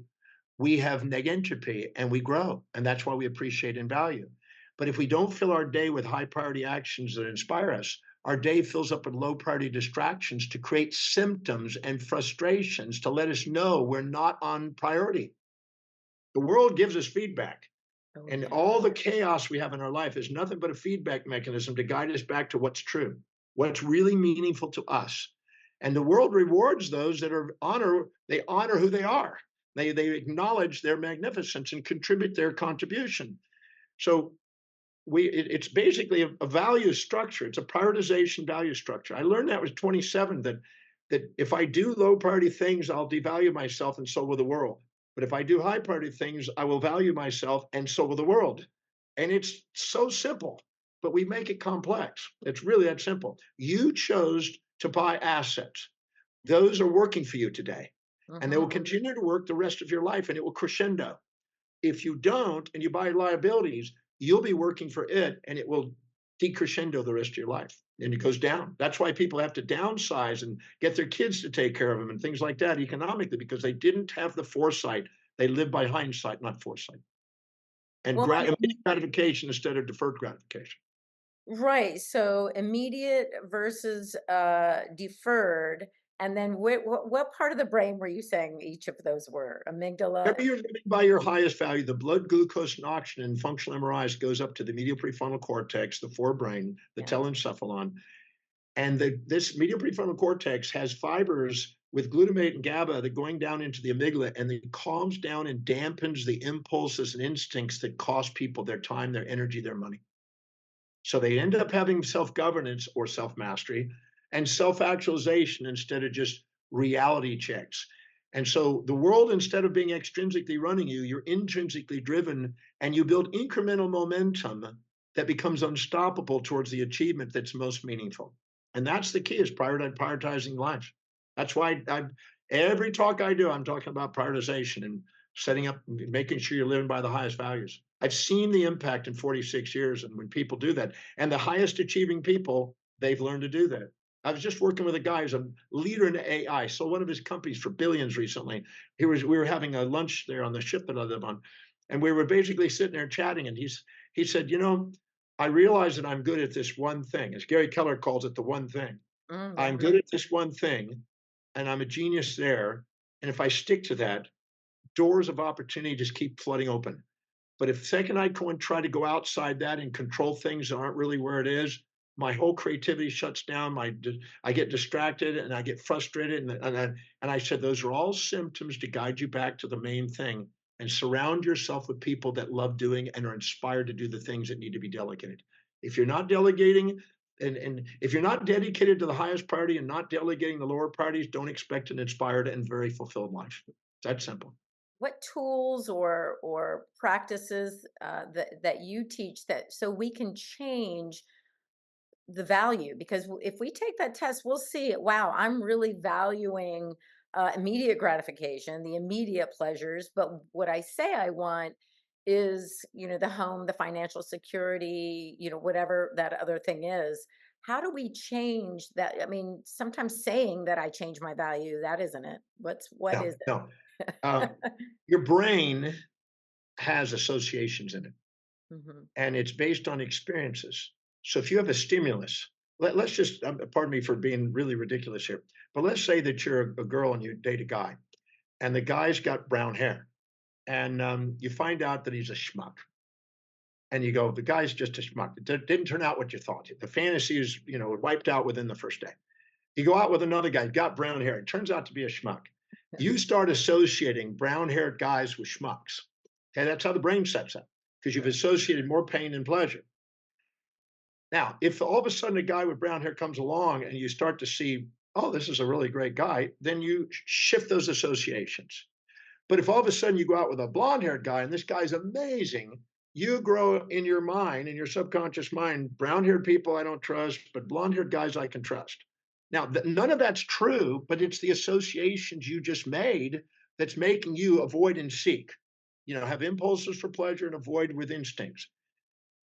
we have negentropy and we grow. And that's why we appreciate and value. But if we don't fill our day with high priority actions that inspire us, our day fills up with low priority distractions to create symptoms and frustrations to let us know we're not on priority. The world gives us feedback. Oh, And yeah. all the chaos we have in our life is nothing but a feedback mechanism to guide us back to what's true, what's really meaningful to us. And the world rewards those that they honor who they are. They acknowledge their magnificence and contribute their contribution. So it's basically a value structure. It's a prioritization value structure. I learned that I was 27, that if I do low priority things, I'll devalue myself and so will the world. But if I do high priority things, I will value myself and so will the world. And it's so simple, but we make it complex. It's really that simple. You chose to buy assets. Those are working for you today, and they will Hmm. continue to work the rest of your life, and it will crescendo. If you don't and you buy liabilities, you'll be working for it and it will decrescendo the rest of your life and it goes down. That's why people have to downsize and get their kids to take care of them and things like that economically because they didn't have the foresight. They live by hindsight, not foresight. And Well, let me, immediate gratification instead of deferred gratification. right. So immediate versus deferred. And then what part of the brain were you saying each of those were? Amygdala? Whenever you're living by your highest value, the blood glucose and oxygen in functional MRIs goes up to the medial prefrontal cortex, the forebrain, the Yes. telencephalon. And this medial prefrontal cortex has fibers with glutamate and GABA that going down into the amygdala and it calms down and dampens the impulses and instincts that cost people their time, their energy, their money. So they end up having self governance or self mastery and self actualization instead of just reality checks. And so the world, instead of being extrinsically running you, you're intrinsically driven and you build incremental momentum that becomes unstoppable towards the achievement that's most meaningful. And that's the key is prioritizing life. That's why every talk I do, I'm talking about prioritization and setting up, making sure you're living by the highest values. I've seen the impact in 46 years and when people do that. And the highest achieving people, they've learned to do that. I was just working with a guy who's a leader in AI. So one of his companies for billions recently. We were having a lunch there on the ship that I live on. And we were basically sitting there chatting. And he said, I realize that I'm good at this one thing. As Gary Keller calls it, the one thing. Yeah. I'm good at this one thing, and I'm a genius there. And if I stick to that, doors of opportunity just keep flooding open. But if the second I go and try to go outside that and control things that aren't really where it is, my whole creativity shuts down. I get distracted and I get frustrated. And I said, those are all symptoms to guide you back to the main thing and surround yourself with people that love doing and are inspired to do the things that need to be delegated. If you're not delegating, and if you're not dedicated to the highest priority and not delegating the lower priorities, don't expect an inspired and very fulfilled life. It's that simple. What tools or practices that you teach that so we can change the value? Because if we take that test, we'll see, wow, I'm really valuing immediate gratification, the immediate pleasures. But what I say I want is, the home, the financial security, whatever that other thing is. How do we change that? I mean, sometimes saying that I change my value, that isn't it. What No, is no. it? Your brain has associations in it, Hmm. and it's based on experiences. So if you have a stimulus, us just, pardon me for being really ridiculous here, but let's say that you're a girl and you date a guy, and the guy's got brown hair, and you find out that he's a schmuck. And you go, the guy's just a schmuck. It didn't turn out what you thought. The fantasy is, wiped out within the first day. You go out with another guy, got brown hair. It turns out to be a schmuck. You start associating brown haired guys with schmucks. Okay, that's how the brain sets up because you've associated more pain and pleasure. Now, if all of a sudden a guy with brown hair comes along and you start to see, oh, this is a really great guy, then you shift those associations. But if all of a sudden you go out with a blonde haired guy and this guy's amazing, you grow in your mind, in your subconscious mind, brown haired people I don't trust, but blonde haired guys I can trust. Now, none of that's true, but it's the associations you just made that's making you avoid and seek. Have impulses for pleasure and avoid with instincts.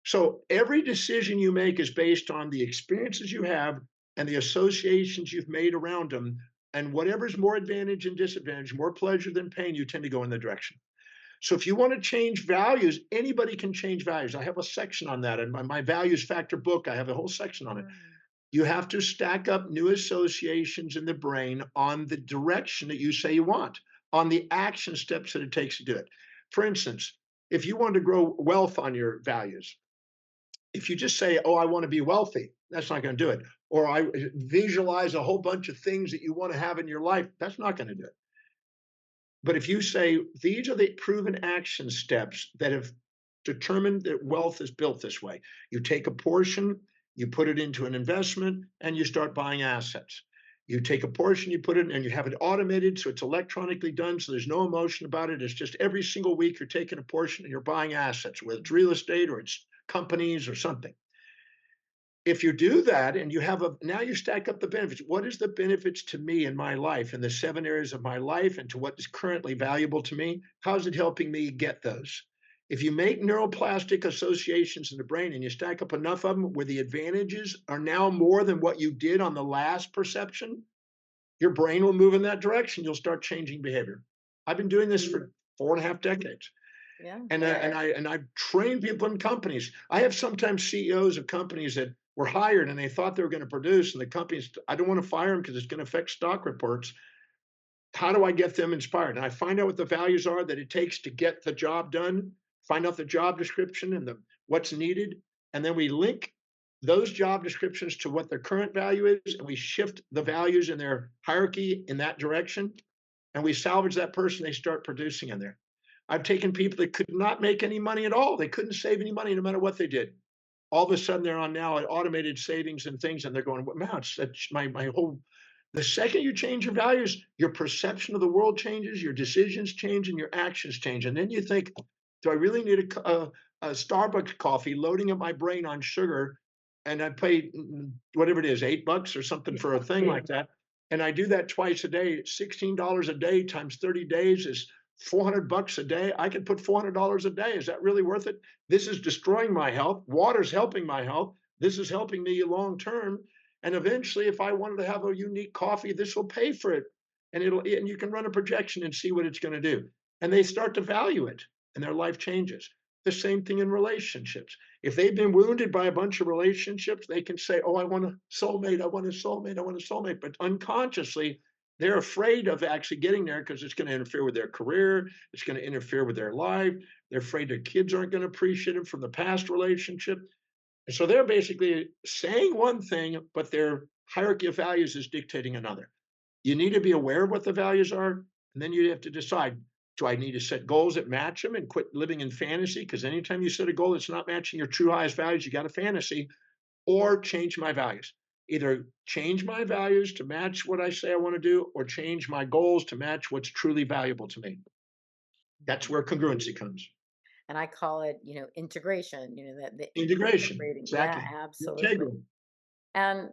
So every decision you make is based on the experiences you have and the associations you've made around them. And whatever's more advantage and disadvantage, more pleasure than pain, you tend to go in the direction. So if you want to change values, anybody can change values. I have a section on that in my values factor book. I have a whole section on it. Mm. You have to stack up new associations in the brain on the direction that you say you want, on the action steps that it takes to do it. For instance, if you want to grow wealth on your values, if you just say, oh, I want to be wealthy, that's not going to do it. Or I visualize a whole bunch of things that you want to have in your life, that's not going to do it. But if you say, these are the proven action steps that have determined that wealth is built this way, you take a portion, you put it into an investment, and you start buying assets. You take a portion, you put it, and you have it automated, so it's electronically done, so there's no emotion about it. It's just every single week you're taking a portion and you're buying assets, whether it's real estate or it's companies or something. If you do that and you have a now you stack up the benefits. What is the benefits to me in my life, in the 7 areas of my life, and to what is currently valuable to me? How's it helping me get those? If you make neuroplastic associations in the brain and you stack up enough of them where the advantages are now more than what you did on the last perception, your brain will move in that direction. You'll start changing behavior. I've been doing this for 4.5 decades. Yeah. And I've trained people in companies. I have sometimes CEOs of companies that were hired and they thought they were going to produce, and the companies, I don't want to fire them because it's going to affect stock reports. How do I get them inspired? And I find out what the values are that it takes to get the job done, find out the job description and what's needed, and then we link those job descriptions to what their current value is, and we shift the values in their hierarchy in that direction, and we salvage that person. They start producing in there. I've taken people that could not make any money at all. They couldn't save any money no matter what they did. All of a sudden, they're on now automated savings and things, and they're going, "Wow, it's my whole." The second you change your values, your perception of the world changes, your decisions change, and your actions change. And then you think, "Do I really need a Starbucks coffee loading up my brain on sugar?" And I pay whatever it is, $8 or something for a thing like that. And I do that twice a day. $16 a day times 30 days is $400 a day. I could put $400 a day. Is that really worth it? This is destroying my health. Water's helping my health. This is helping me long term. And eventually, if I wanted to have a unique coffee, this will pay for it. And you can run a projection and see what it's going to do. And they start to value it, and their life changes. The same thing in relationships. If they've been wounded by a bunch of relationships, they can say, "Oh, I want a soulmate. I want a soulmate. I want a soulmate." But unconsciously, they're afraid of actually getting there because it's going to interfere with their career. It's going to interfere with their life. They're afraid their kids aren't going to appreciate them from the past relationship. And so they're basically saying one thing, but their hierarchy of values is dictating another. You need to be aware of what the values are, and then you have to decide, do I need to set goals that match them and quit living in fantasy? Because anytime you set a goal that's not matching your true highest values, you got a fantasy, or change my values. Either change my values to match what I say I want to do, or change my goals to match what's truly valuable to me. That's where congruency comes. And I call it, integration, that the Integration, integrating. Yeah, exactly. absolutely. Integral. And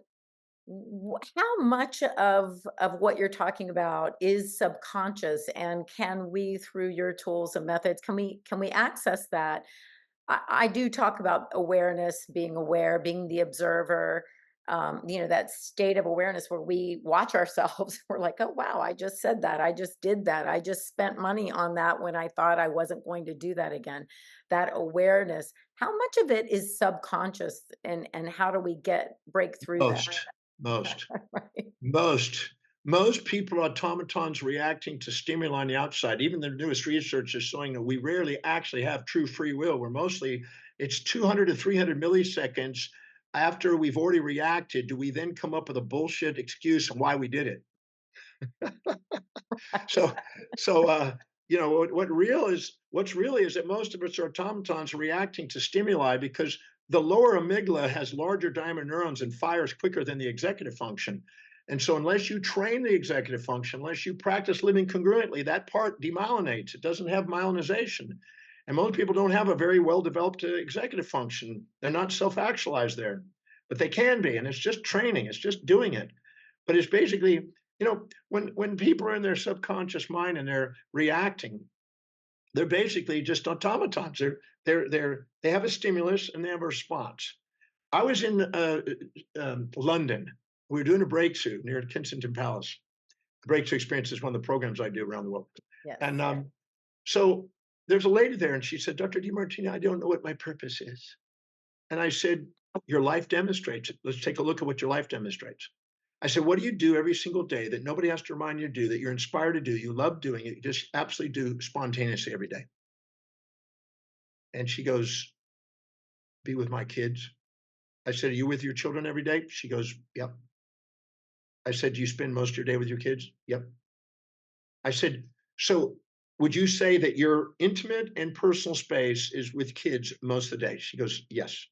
how much of what you're talking about is subconscious, and can we, through your tools and methods, can we access that? I do talk about awareness, being aware, being the observer, that state of awareness where we watch ourselves. We're like, oh, wow, I just said that. I just did that. I just spent money on that when I thought I wasn't going to do that again. That awareness, how much of it is subconscious, and how do we break through that? Most, most, Right. most. Most people are automatons reacting to stimuli on the outside. Even the newest research is showing that we rarely actually have true free will. We're mostly, it's 200 to 300 milliseconds after we've already reacted, do we then come up with a bullshit excuse on why we did it? So, what's really is that most of us are automatons reacting to stimuli because the lower amygdala has larger diameter neurons and fires quicker than the executive function. And so, unless you train the executive function, unless you practice living congruently, that part demyelinates. It doesn't have myelinization. And most people don't have a very well developed executive function. They're not self actualized there, but they can be. And it's just training, it's just doing it. But it's basically, when people are in their subconscious mind and they're reacting, they're basically just automatons. They have a stimulus and they have a response. I was in London. We were doing a breakthrough near Kensington Palace. The breakthrough experience is one of the programs I do around the world. Yes. And so there's a lady there, and she said, "Dr. Demartini, I don't know what my purpose is." And I said, Your life demonstrates it. Let's take a look at what your life demonstrates. I said, what do you do every single day that nobody has to remind you to do, that you're inspired to do, you love doing it, you just absolutely do spontaneously every day? And she goes, be with my kids. I said, are you with your children every day? She goes, yep. I said, do you spend most of your day with your kids? Yep. I said, so would you say that your intimate and personal space is with kids most of the day? She goes, yes.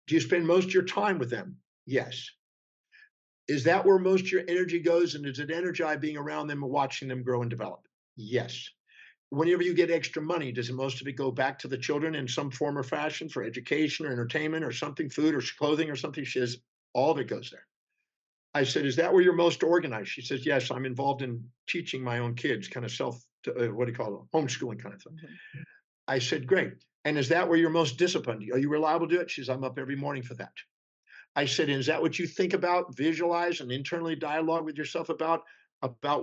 Do you spend most of your time with them? Yes. Is that where most of your energy goes? And is it energized being around them and watching them grow and develop? Yes. Whenever you get extra money, does most of it go back to the children in some form or fashion for education or entertainment or something, food or clothing or something? She says, all of it goes there. I said, is that where you're most organized? She says, yes, I'm involved in teaching my own kids, kind of what do you call it? Homeschooling kind of thing. Mm-hmm. I said, great. And is that where you're most disciplined? Are you reliable to do it? She says, I'm up every morning for that. I said, is that what you think about, visualize, and internally dialogue with yourself about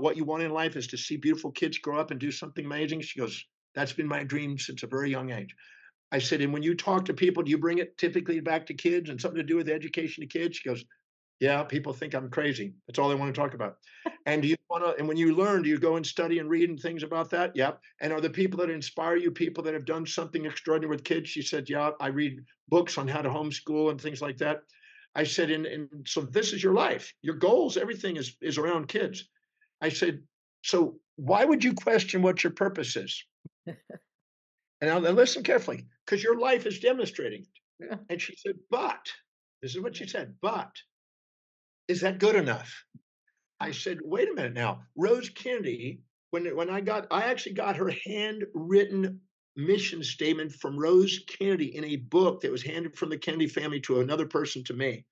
what you want in life is to see beautiful kids grow up and do something amazing? She goes, that's been my dream since a very young age. I said, and when you talk to people, do you bring it typically back to kids and something to do with education of kids? She goes, yeah, people think I'm crazy. That's all they want to talk about. And do you want to, and when you learn, do you go and study and read and things about that? Yep. And are the people that inspire you people that have done something extraordinary with kids? She said, yeah, I read books on how to homeschool and things like that. I said, and so this is your life, your goals, everything is around kids. I said, so why would you question what your purpose is? And now listen carefully, because your life is demonstrating it. Yeah. And she said, but this is what she said, but is that good enough? I said, wait a minute now. Rose Kennedy, when I actually got her handwritten mission statement from Rose Kennedy in a book that was handed from the Kennedy family to another person to me.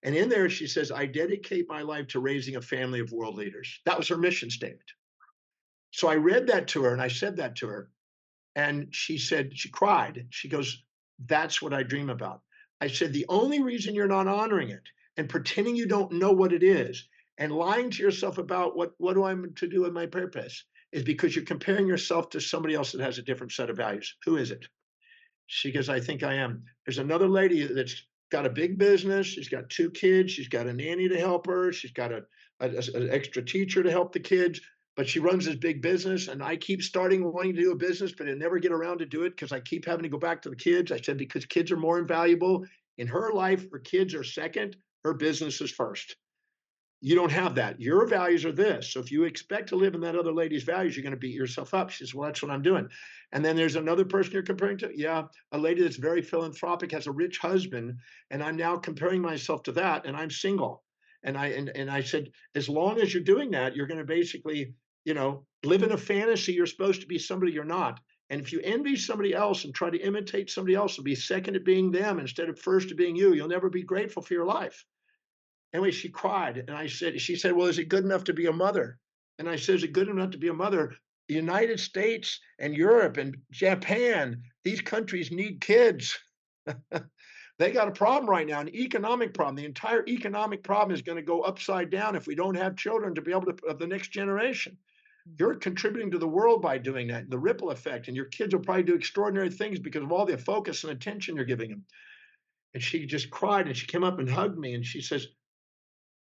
And in there, she says, I dedicate my life to raising a family of world leaders. That was her mission statement. So I read that to her and I said that to her. And she said, she cried. She goes, that's what I dream about. I said, the only reason you're not honoring it and pretending you don't know what it is and lying to yourself about what do I to do with my purpose is because you're comparing yourself to somebody else that has a different set of values. Who is it? She goes, I think I am. There's another lady that's got a big business. She's got 2 kids. She's got a nanny to help her. She's got an extra teacher to help the kids, but she runs this big business. And I keep wanting to do a business, but I never get around to do it because I keep having to go back to the kids. I said, because kids are more invaluable in her life. Her kids are second. Her business is first. You don't have that. Your values are this. So if you expect to live in that other lady's values, you're going to beat yourself up. She says, well, that's what I'm doing. And then there's another person you're comparing to. Yeah, a lady that's very philanthropic, has a rich husband. And I'm now comparing myself to that. And I'm single. And I said, as long as you're doing that, you're going to basically, live in a fantasy. You're supposed to be somebody you're not. And if you envy somebody else and try to imitate somebody else and be second at being them instead of first at being you, you'll never be grateful for your life. Anyway, she cried. And she said, well, is it good enough to be a mother? And I said, is it good enough to be a mother? The United States and Europe and Japan, these countries need kids. They got a problem right now, an economic problem. The entire economic problem is going to go upside down if we don't have children to be able to, of the next generation. You're contributing to the world by doing that, the ripple effect, and your kids will probably do extraordinary things because of all the focus and attention you're giving them. And she just cried and she came up and hugged me and she says,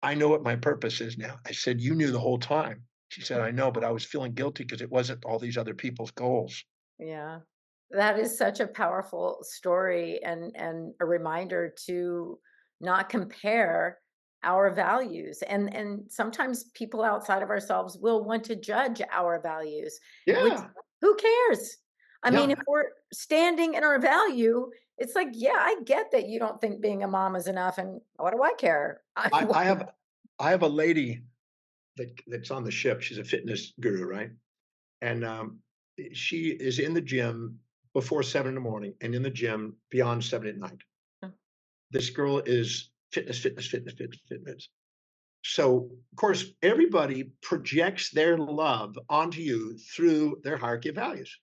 I know what my purpose is now. I said, you knew the whole time. She said, I know, but I was feeling guilty because it wasn't all these other people's goals. Yeah. That is such a powerful story and a reminder to not compare our values. And sometimes people outside of ourselves will want to judge our values, which Yeah. who cares? I mean, Yeah. if we're standing in our value, it's like, yeah, I get that you don't think being a mom is enough, and what do I care? I, I have I have a lady that's on the ship. She's a fitness guru, right? And she is in the gym before 7 in the morning and in the gym beyond 7 at night. This girl is fitness, fitness, fitness, fitness, fitness. So, of course, everybody projects their love onto you through their hierarchy of values.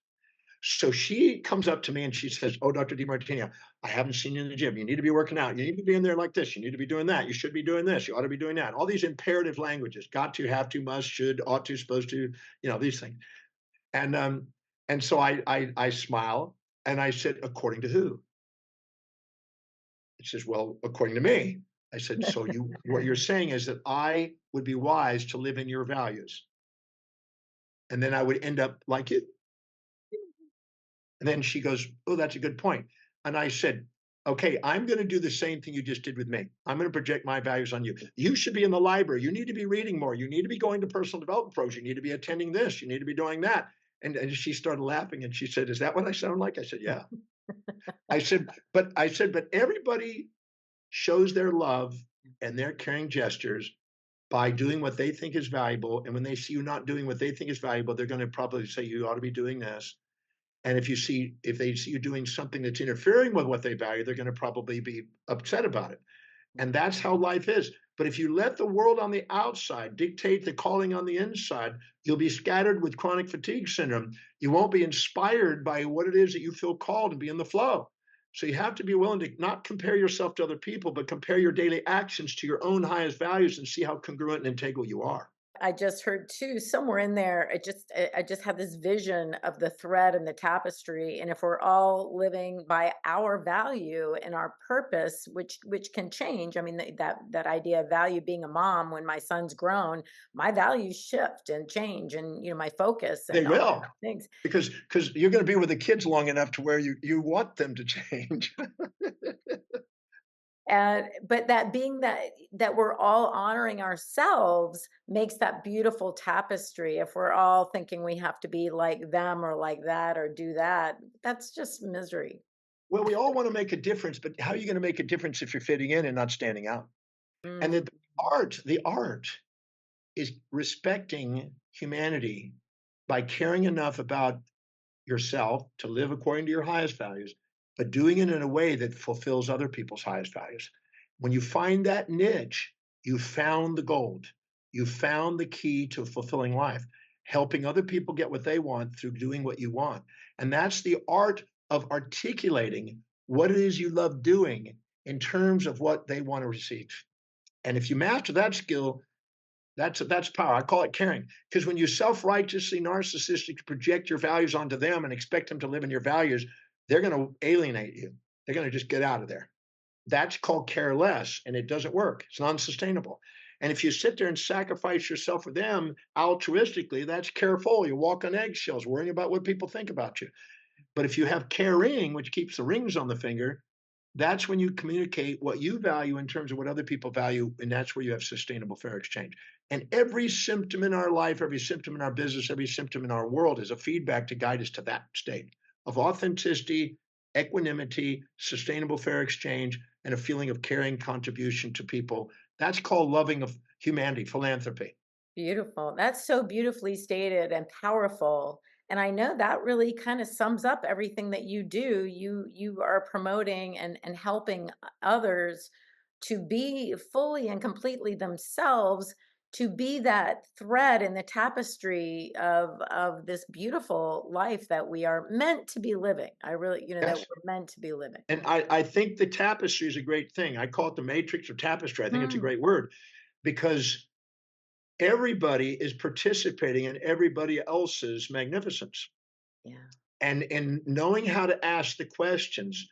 So she comes up to me and she says, oh, Dr. Demartini, I haven't seen you in the gym. You need to be working out. You need to be in there like this. You need to be doing that. You should be doing this. You ought to be doing that. All these imperative languages, got to, have to, must, should, ought to, supposed to, these things. And so I smile and I said, according to who? It says, well, according to me. I said, so what you're saying is that I would be wise to live in your values, and then I would end up like it. And then she goes, oh, that's a good point. And I said, okay, I'm going to do the same thing you just did with me. I'm going to project my values on you. You should be in the library. You need to be reading more. You need to be going to personal development programs. You need to be attending this. You need to be doing that. And she started laughing and she said, is that what I sound like? I said, yeah. But everybody shows their love and their caring gestures by doing what they think is valuable. And when they see you not doing what they think is valuable, they're going to probably say you ought to be doing this. And if they see you doing something that's interfering with what they value, they're going to probably be upset about it. And that's how life is. But if you let the world on the outside dictate the calling on the inside, you'll be scattered with chronic fatigue syndrome. You won't be inspired by what it is that you feel called and be in the flow. So you have to be willing to not compare yourself to other people, but compare your daily actions to your own highest values and see how congruent and integral you are. I just heard too somewhere in there. I just had this vision of the thread and the tapestry, and if we're all living by our value and our purpose, which can change. I mean, that idea of value being a mom when my son's grown, my values shift and change, and my focus They and all will, things. because you're going to be with the kids long enough to where you want them to change. And but that being that we're all honoring ourselves makes that beautiful tapestry. If we're all thinking we have to be like them or like that or do that, that's just misery. Well, we all want to make a difference, but how are you going to make a difference if you're fitting in and not standing out? And Mm, the art is respecting humanity by caring enough about yourself to live according to your highest values, but doing it in a way that fulfills other people's highest values. When you find that niche, you found the gold. You found the key to fulfilling life, helping other people get what they want through doing what you want. And that's the art of articulating what it is you love doing in terms of what they want to receive. And if you master that skill, that's power. I call it caring. Because when you self-righteously, narcissistic project your values onto them and expect them to live in your values, they're going to alienate you. They're going to just get out of there. That's called care less, and it doesn't work. It's non-sustainable. And if you sit there and sacrifice yourself for them altruistically, that's careful. You walk on eggshells, worrying about what people think about you. But if you have caring, which keeps the rings on the finger, that's when you communicate what you value in terms of what other people value, and that's where you have sustainable fair exchange. And every symptom in our life, every symptom in our business, every symptom in our world is a feedback to guide us to that state of authenticity, equanimity, sustainable fair exchange, and a feeling of caring contribution to people. That's called loving of humanity, philanthropy. beautiful. That's so beautifully stated and powerful. And I know that really kind of sums up everything that you do. You are promoting and helping others to be fully and completely themselves, to be that thread in the tapestry of this beautiful life that we are meant to be living. I really, that Yes. we're meant to be living. And I think the tapestry is a great thing. I call it the matrix or tapestry. I think it's a Mm, great word because everybody is participating in everybody else's magnificence. yeah. And knowing how to ask the questions,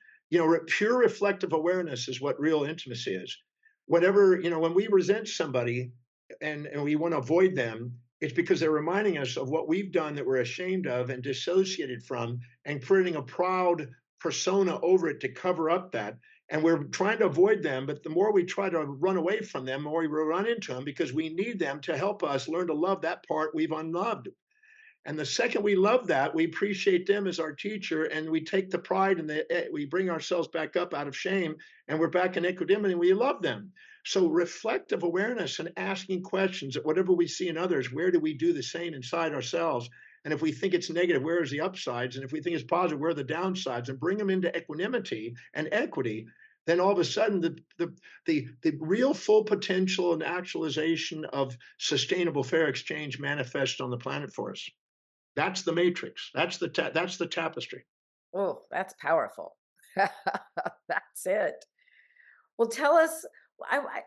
pure reflective awareness is what real intimacy is. Whatever, when we resent somebody and we want to avoid them, it's because they're reminding us of what we've done that we're ashamed of and dissociated from, and putting a proud persona over it to cover up that. And we're trying to avoid them, but the more we try to run away from them, the more we run into them, because we need them to help us learn to love that part we've unloved. And the second we love that, we appreciate them as our teacher, and we take the pride and we bring ourselves back up out of shame, and we're back in equanimity, and we love them. So reflective awareness and asking questions at whatever we see in others, where do we do the same inside ourselves? And if we think it's negative, where is the upsides? And if we think it's positive, where are the downsides? And bring them into equanimity and equity. Then all of a sudden, the real full potential and actualization of sustainable fair exchange manifests on the planet for us. That's the matrix. That's the tapestry. Oh, that's powerful. That's it. Well, tell us.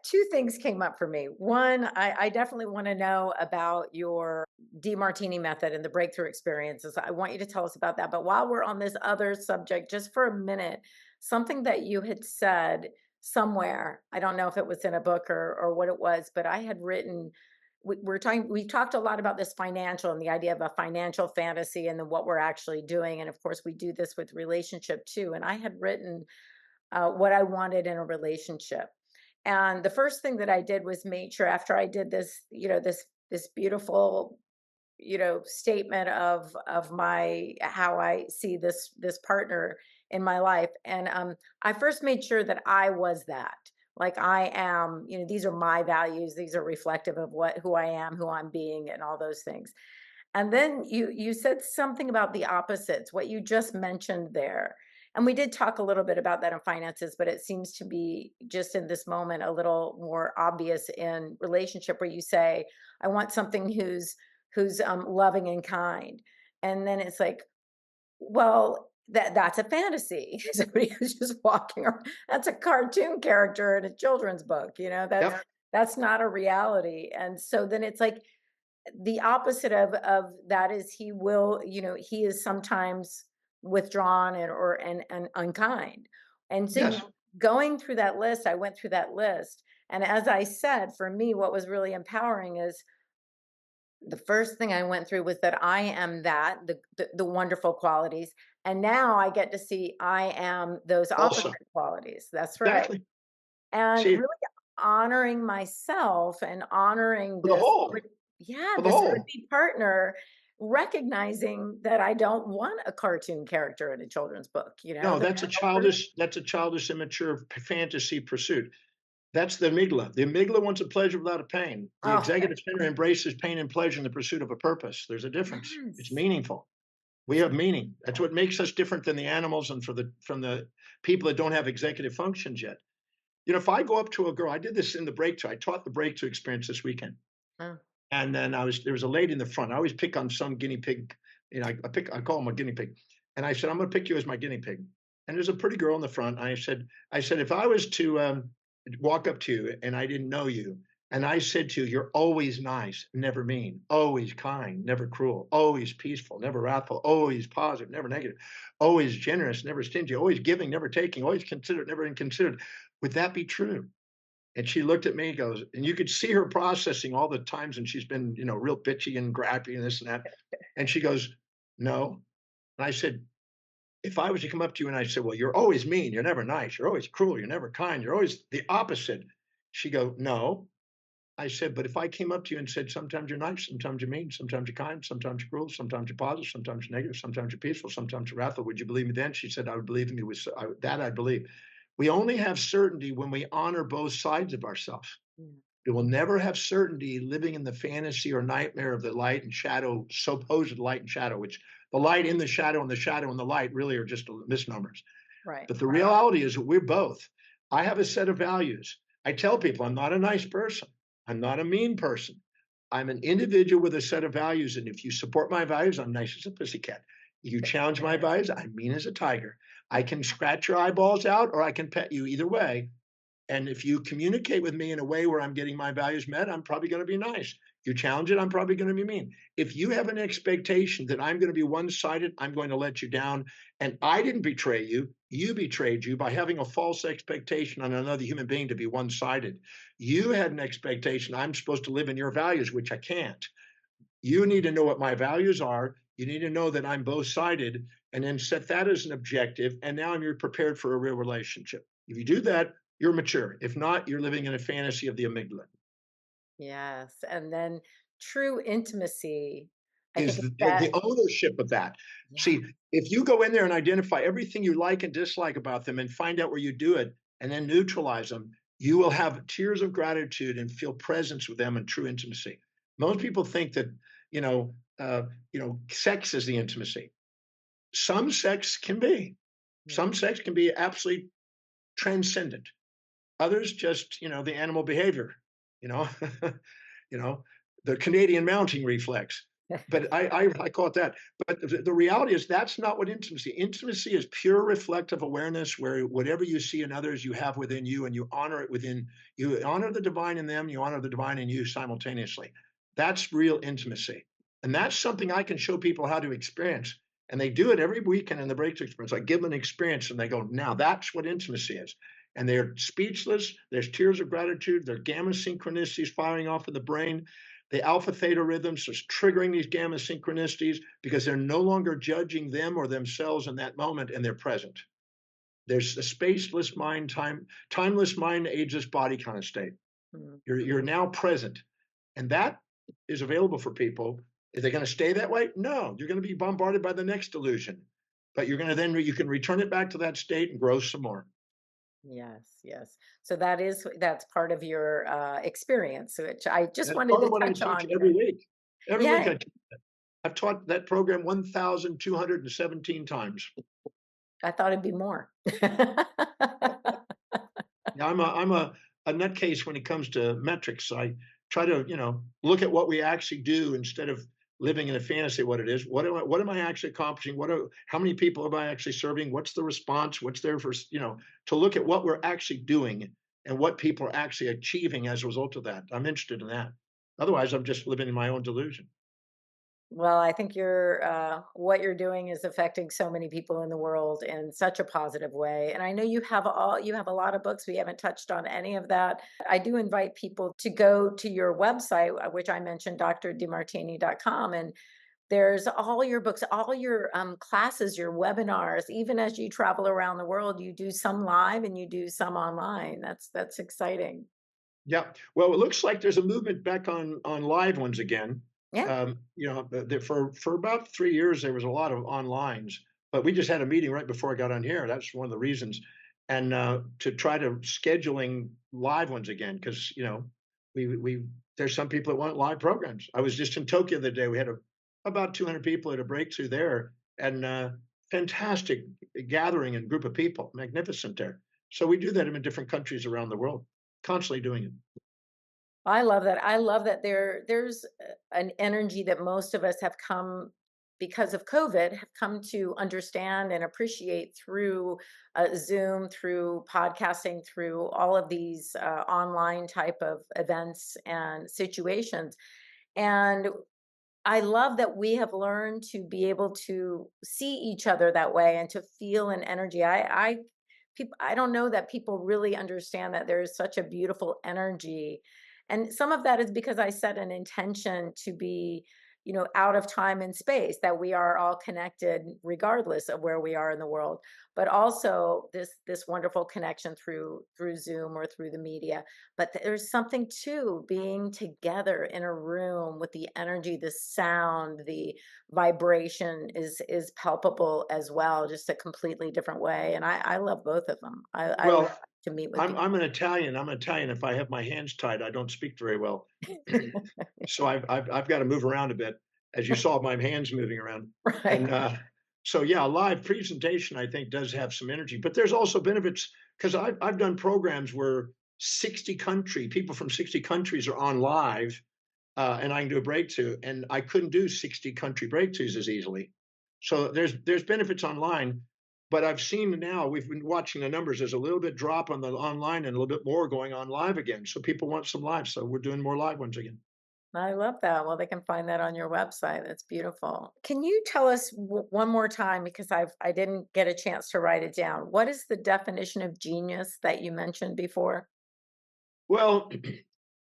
Two things came up for me. One, I definitely want to know about your Demartini method and the breakthrough experiences. I want you to tell us about that. But while we're on this other subject, just for a minute, something that you had said somewhere. I don't know if it was in a book or what it was, but I had written. We talked a lot about this financial and the idea of a financial fantasy and then what we're actually doing. And of course, we do this with relationship too. And I had written what I wanted in a relationship. And the first thing that I did was made sure after I did this, this beautiful, statement of my how I see this partner in my life. And I first made sure that I was that. Like I am, these are my values. These are reflective of what who I am, who I'm being, and all those things. And then you said something about the opposites, what you just mentioned there. And we did talk a little bit about that in finances, but it seems to be just in this moment a little more obvious in relationship where you say, I want something who's loving and kind. And then it's like, well, that's a fantasy. Somebody who's just walking around. That's a cartoon character in a children's book, Yep. that's not a reality. And so then it's like the opposite of that is he is sometimes withdrawn and unkind. And so Yes. going through that list, I went through that list. And as I said, for me, what was really empowering is the first thing I went through was that I am that the wonderful qualities. And now I get to see I am those opposite Also, qualities. That's right. exactly. And See, really honoring myself and honoring for the whole, yeah, for the this whole. would-be partner, recognizing that I don't want a cartoon character in a children's book, No, that that's a childish, immature fantasy pursuit. That's the amygdala. The amygdala wants a pleasure without a pain. The oh, executive center embraces pain and pleasure in the pursuit of a purpose. There's a difference. It's yes. meaningful. We have meaning. That's what makes us different than the animals and from the people that don't have executive functions yet. If I go up to a girl, I did this in the breakthrough. I taught the breakthrough experience this weekend. Oh, And then there was a lady in the front. I always pick on some guinea pig. I call him a guinea pig. And I said, I'm going to pick you as my guinea pig. And there's a pretty girl in the front. I said, if I was to walk up to you and I didn't know you, and I said to you, you're always nice, never mean, always kind, never cruel, always peaceful, never wrathful, always positive, never negative, always generous, never stingy, always giving, never taking, always considerate, never inconsiderate. Would that be true? And she looked at me and goes, and you could see her processing all the times and she's been, real bitchy and grappy and this and that. And she goes, no. And I said, if I was to come up to you and I said, well, you're always mean, you're never nice, you're always cruel, you're never kind, you're always the opposite. She go, no. I said, but if I came up to you and said, sometimes you're nice, sometimes you're mean, sometimes you're kind, sometimes you're cruel, sometimes you're positive, sometimes you're negative, sometimes you're peaceful, sometimes you're wrathful, would you believe me then? She said, I would believe in you. That I believe. We only have certainty when we honor both sides of ourselves. yeah, We will never have certainty living in the fantasy or nightmare of the light and shadow, supposed light and shadow, which the light in the shadow and the light really are just misnomers. right. But the reality is that we're both. I have a set of values. I tell people I'm not a nice person. I'm not a mean person. I'm an individual with a set of values. And if you support my values, I'm nice as a pussycat. If you challenge my values, I'm mean as a tiger. I can scratch your eyeballs out or I can pet you either way. And if you communicate with me in a way where I'm getting my values met, I'm probably going to be nice. You challenge it, I'm probably going to be mean. If you have an expectation that I'm going to be one sided, I'm going to let you down. And I didn't betray you. You betrayed you by having a false expectation on another human being to be one sided. You had an expectation I'm supposed to live in your values, which I can't. You need to know what my values are. You need to know that I'm both sided and then set that as an objective. And now you're prepared for a real relationship. If you do that, you're mature. If not, you're living in a fantasy of the amygdala. Yes. And then true intimacy, I Is think it's that. the ownership of that. Yeah. See, if you go in there and identify everything you like and dislike about them and find out where you do it and then neutralize them, you will have tears of gratitude and feel presence with them and true intimacy. Most people think that, sex is the intimacy. Some sex can be. Yeah. Some sex can be absolutely transcendent. Others just, the animal behavior, you know, you know, the Canadian mounting reflex. But I call it that. But the reality is that's not what intimacy. Intimacy is pure reflective awareness, where whatever you see in others, you have within you, and you honor it within you. Honor the divine in them, you honor the divine in you simultaneously. That's real intimacy, and that's something I can show people how to experience. And they do it every weekend in the breakthrough experience. I give them an experience, and they go, "Now that's what intimacy is." and they're speechless. There's tears of gratitude. There are gamma synchronicities firing off in the brain. The alpha theta rhythms are triggering these gamma synchronicities because they're no longer judging them or themselves in that moment, and they're present. There's a spaceless mind, timeless mind, ageless body kind of state. Mm. You're now present, and that is available for people. Is they going to stay that way? No, you're going to be bombarded by the next delusion, but you're going to then you can return it back to that state and grow some more. Yes, yes. So that's part of your experience, which I just That's wanted part to of what I touch teach on every here. week. Every week Yeah, I've taught that program 1,217 times. I thought it'd be more. Yeah, I'm a nutcase when it comes to metrics. I try to, look at what we actually do instead of living in a fantasy of what it is. What am I actually accomplishing? How many people am I actually serving? What's the response? What's there for, to look at what we're actually doing and what people are actually achieving as a result of that. I'm interested in that. Otherwise, I'm just living in my own delusion. Well, I think what you're doing is affecting so many people in the world in such a positive way. And I know you have a lot of books. We haven't touched on any of that. I do invite people to go to your website, which I mentioned, drdemartini.com, and there's all your books, all your classes, your webinars. Even as you travel around the world, you do some live and you do some online. That's exciting. Yeah. Well, it looks like there's a movement back on live ones again. Yeah. For about 3 years there was a lot of onlines, but we just had a meeting right before I got on here. That's one of the reasons, and to try to scheduling live ones again because we there's some people that want live programs. I was just in Tokyo the other day. We had about 200 people at a breakthrough there, and fantastic gathering and group of people, magnificent there. So we do that in different countries around the world, constantly doing it. I love that. I love that there's an energy that most of us have come because of COVID have come to understand and appreciate through Zoom, through podcasting, through all of these online type of events and situations. And I love that we have learned to be able to see each other that way and to feel an energy. I don't know that people really understand that there is such a beautiful energy. And some of that is because I set an intention to be, out of time and space, that we are all connected regardless of where we are in the world, but also this wonderful connection through Zoom or through the media. But there's something to being together in a room with the energy, the sound, the vibration is palpable as well, just a completely different way. And I love both of them. I love Well, to meet with I'm people. I'm an Italian. I'm Italian. If I have my hands tied, I don't speak very well. So I've got to move around a bit, as you saw my hands moving around. Right. And so yeah, a live presentation I think does have some energy, but there's also benefits because I've done programs where 60 people from 60 countries are on live, and I can do a breakthrough, and I couldn't do 60 country breakthroughs as easily. So there's benefits online, but I've seen now we've been watching the numbers. There's a little bit drop on the online and a little bit more going on live again. So people want some live, so we're doing more live ones again. I love that. Well, they can find that on your website. That's beautiful. Can you tell us one more time, because I didn't get a chance to write it down. What is the definition of genius that you mentioned before? Well,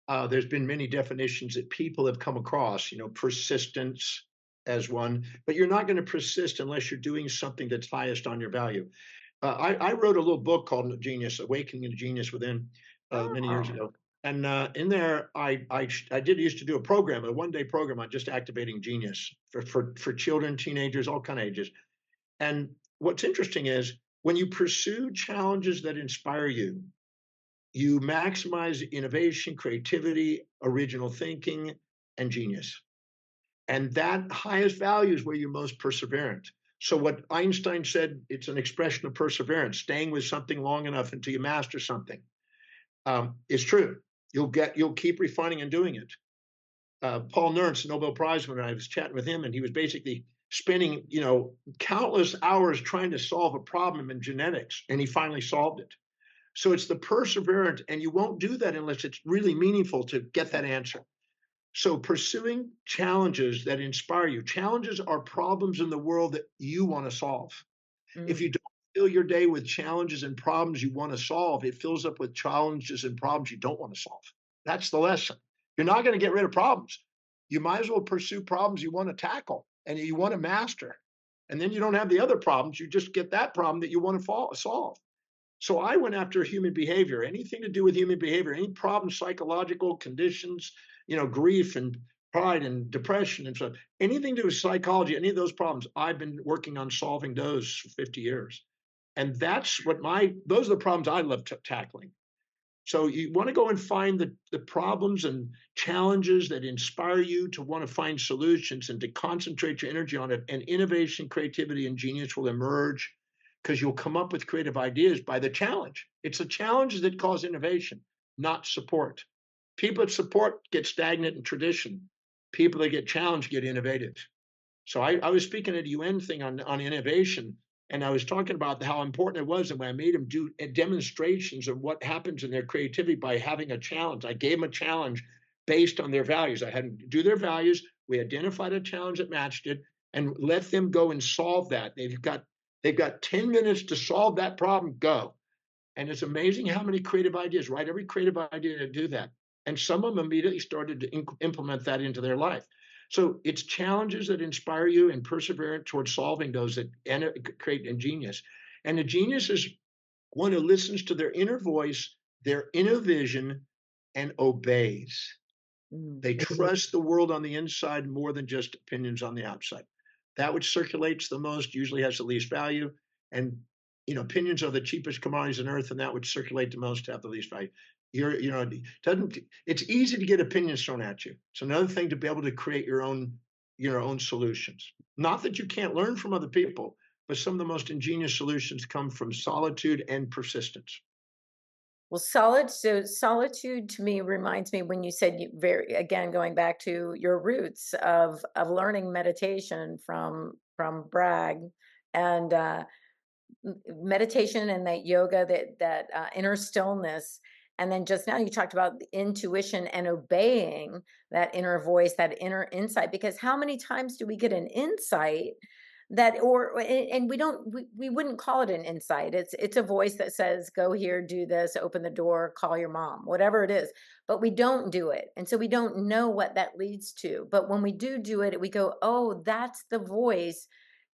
there's been many definitions that people have come across. Persistence as one, but you're not going to persist unless you're doing something that's highest on your value. I wrote a little book called Genius: Awakening the Genius Within, many years Oh, ago, and in there I did used to do a program, a 1 day program on just activating genius for children, teenagers, all kind of ages. And what's interesting is when you pursue challenges that inspire you, you maximize innovation, creativity, original thinking, and genius. And that highest value is where you're most perseverant. So what Einstein said, it's an expression of perseverance, staying with something long enough until you master something, is true. You'll keep refining and doing it. Paul Nernst, Nobel Prize winner, I was chatting with him, and he was basically spending countless hours trying to solve a problem in genetics, and he finally solved it. So it's the perseverance, and you won't do that unless it's really meaningful to get that answer. So pursuing challenges that inspire you. Challenges are problems in the world that you want to solve. If you mm, don't fill your day with challenges and problems you want to solve. It fills up with challenges and problems you don't want to solve. That's the lesson. You're not going to get rid of problems. You might as well pursue problems you want to tackle and you want to master. And then you don't have the other problems. You just get that problem that you want to solve. So I went after human behavior, anything to do with human behavior, any problem, psychological conditions, grief and pride and depression and so anything to do with psychology, any of those problems, I've been working on solving those for 50 years. And those are the problems I love tackling. So you want to go and find the problems and challenges that inspire you to want to find solutions and to concentrate your energy on it. And innovation, creativity, and genius will emerge because you'll come up with creative ideas by the challenge. It's the challenges that cause innovation, not support. People that support get stagnant in tradition. People that get challenged get innovative. So I was speaking at a UN thing on innovation, and I was talking about how important it was. And when I made them do demonstrations of what happens in their creativity by having a challenge, I gave them a challenge based on their values. I had them do their values. We identified a challenge that matched it, and let them go and solve that. They've got 10 minutes to solve that problem. Go. And it's amazing how many creative ideas, right? Every creative idea to do that. And some of them immediately started to implement that into their life. So it's challenges that inspire you and perseverance towards solving those that create a genius. And the genius is one who listens to their inner voice, their inner vision, and obeys. Mm. They trust the world on the inside more than just opinions on the outside. That which circulates the most usually has the least value. And opinions are the cheapest commodities on earth, and that which circulate the most have the least value. It's easy to get opinions thrown at you. It's another thing to be able to create your own solutions. Not that you can't learn from other people, but some of the most ingenious solutions come from solitude and persistence. Well, solitude to me reminds me when you said you very again going back to your roots of learning meditation from Bragg and meditation and that yoga, that inner stillness. And then just now you talked about the intuition and obeying that inner voice, that inner insight, because how many times do we get an insight that and we wouldn't call it an insight. It's a voice that says go here, do this, open the door, call your mom, whatever it is, but we don't do it, and so we don't know what that leads to. But when we do it, we go, oh, that's the voice.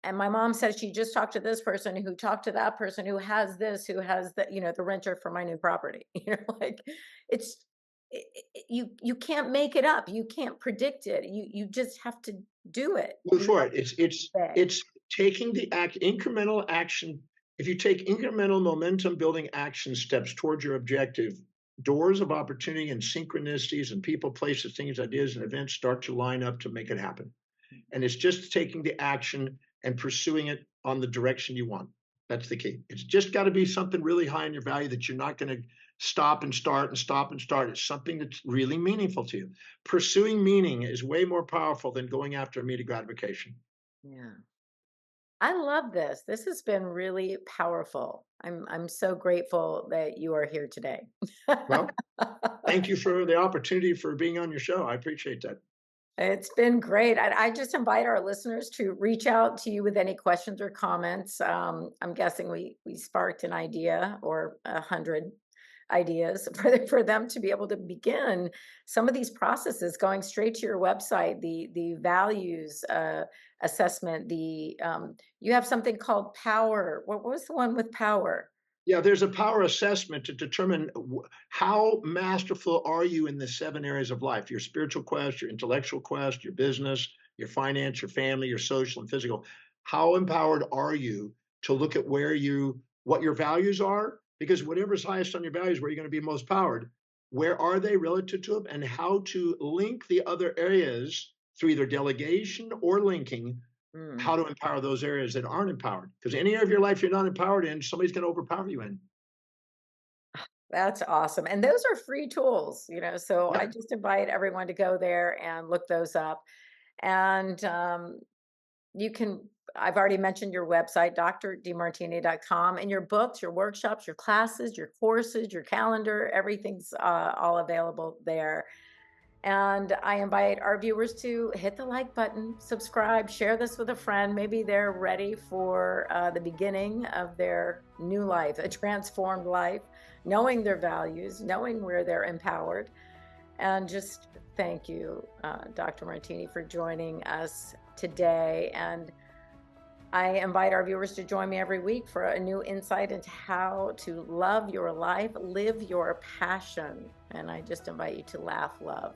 And my mom says she just talked to this person who talked to that person who has this, who has the, the renter for my new property. Like it's you can't make it up. You can't predict it. You just have to do it. Move You for have it. It's to it's obey. it's taking the incremental action. If you take incremental momentum building action steps towards your objective, doors of opportunity and synchronicities and people, places, things, ideas, and events start to line up to make it happen. And it's just taking the action and pursuing it on the direction you want. That's the key. It's just got to be something really high in your value that you're not going to stop and start and stop and start. It's something that's really meaningful to you. Pursuing meaning is way more powerful than going after immediate gratification. Yeah. I love this. This has been really powerful. I'm so grateful that you are here today. Well, thank you for the opportunity for being on your show. I appreciate that. It's been great. I just invite our listeners to reach out to you with any questions or comments. I'm guessing we sparked an idea or 100 ideas for them to be able to begin some of these processes. Going straight to your website, the values assessment. You have something called Power. What was the one with Power? Yeah, there's a power assessment to determine how masterful are you in the 7 areas of life: your spiritual quest, your intellectual quest, your business, your finance, your family, your social and physical. How empowered are you to look at what your values are? Because whatever's highest on your values, where you're going to be most powered, where are they relative to them, and how to link the other areas through either delegation or linking, Hmm. how to empower those areas that aren't empowered. Because any area of your life you're not empowered in, somebody's going to overpower you in. That's awesome. And those are free tools, so I Yeah. just invite everyone to go there and look those up. And you can, I've already mentioned your website, drdemartini.com, and your books, your workshops, your classes, your courses, your calendar, everything's all available there. And I invite our viewers to hit the like button, subscribe, share this with a friend. Maybe they're ready for the beginning of their new life, a transformed life, knowing their values, knowing where they're empowered. And just thank you, Dr. Martini, for joining us today. And I invite our viewers to join me every week for a new insight into how to love your life, live your passion. And I just invite you to laugh, love,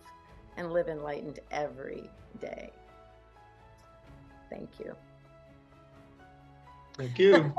and live enlightened every day. Thank you. Thank you.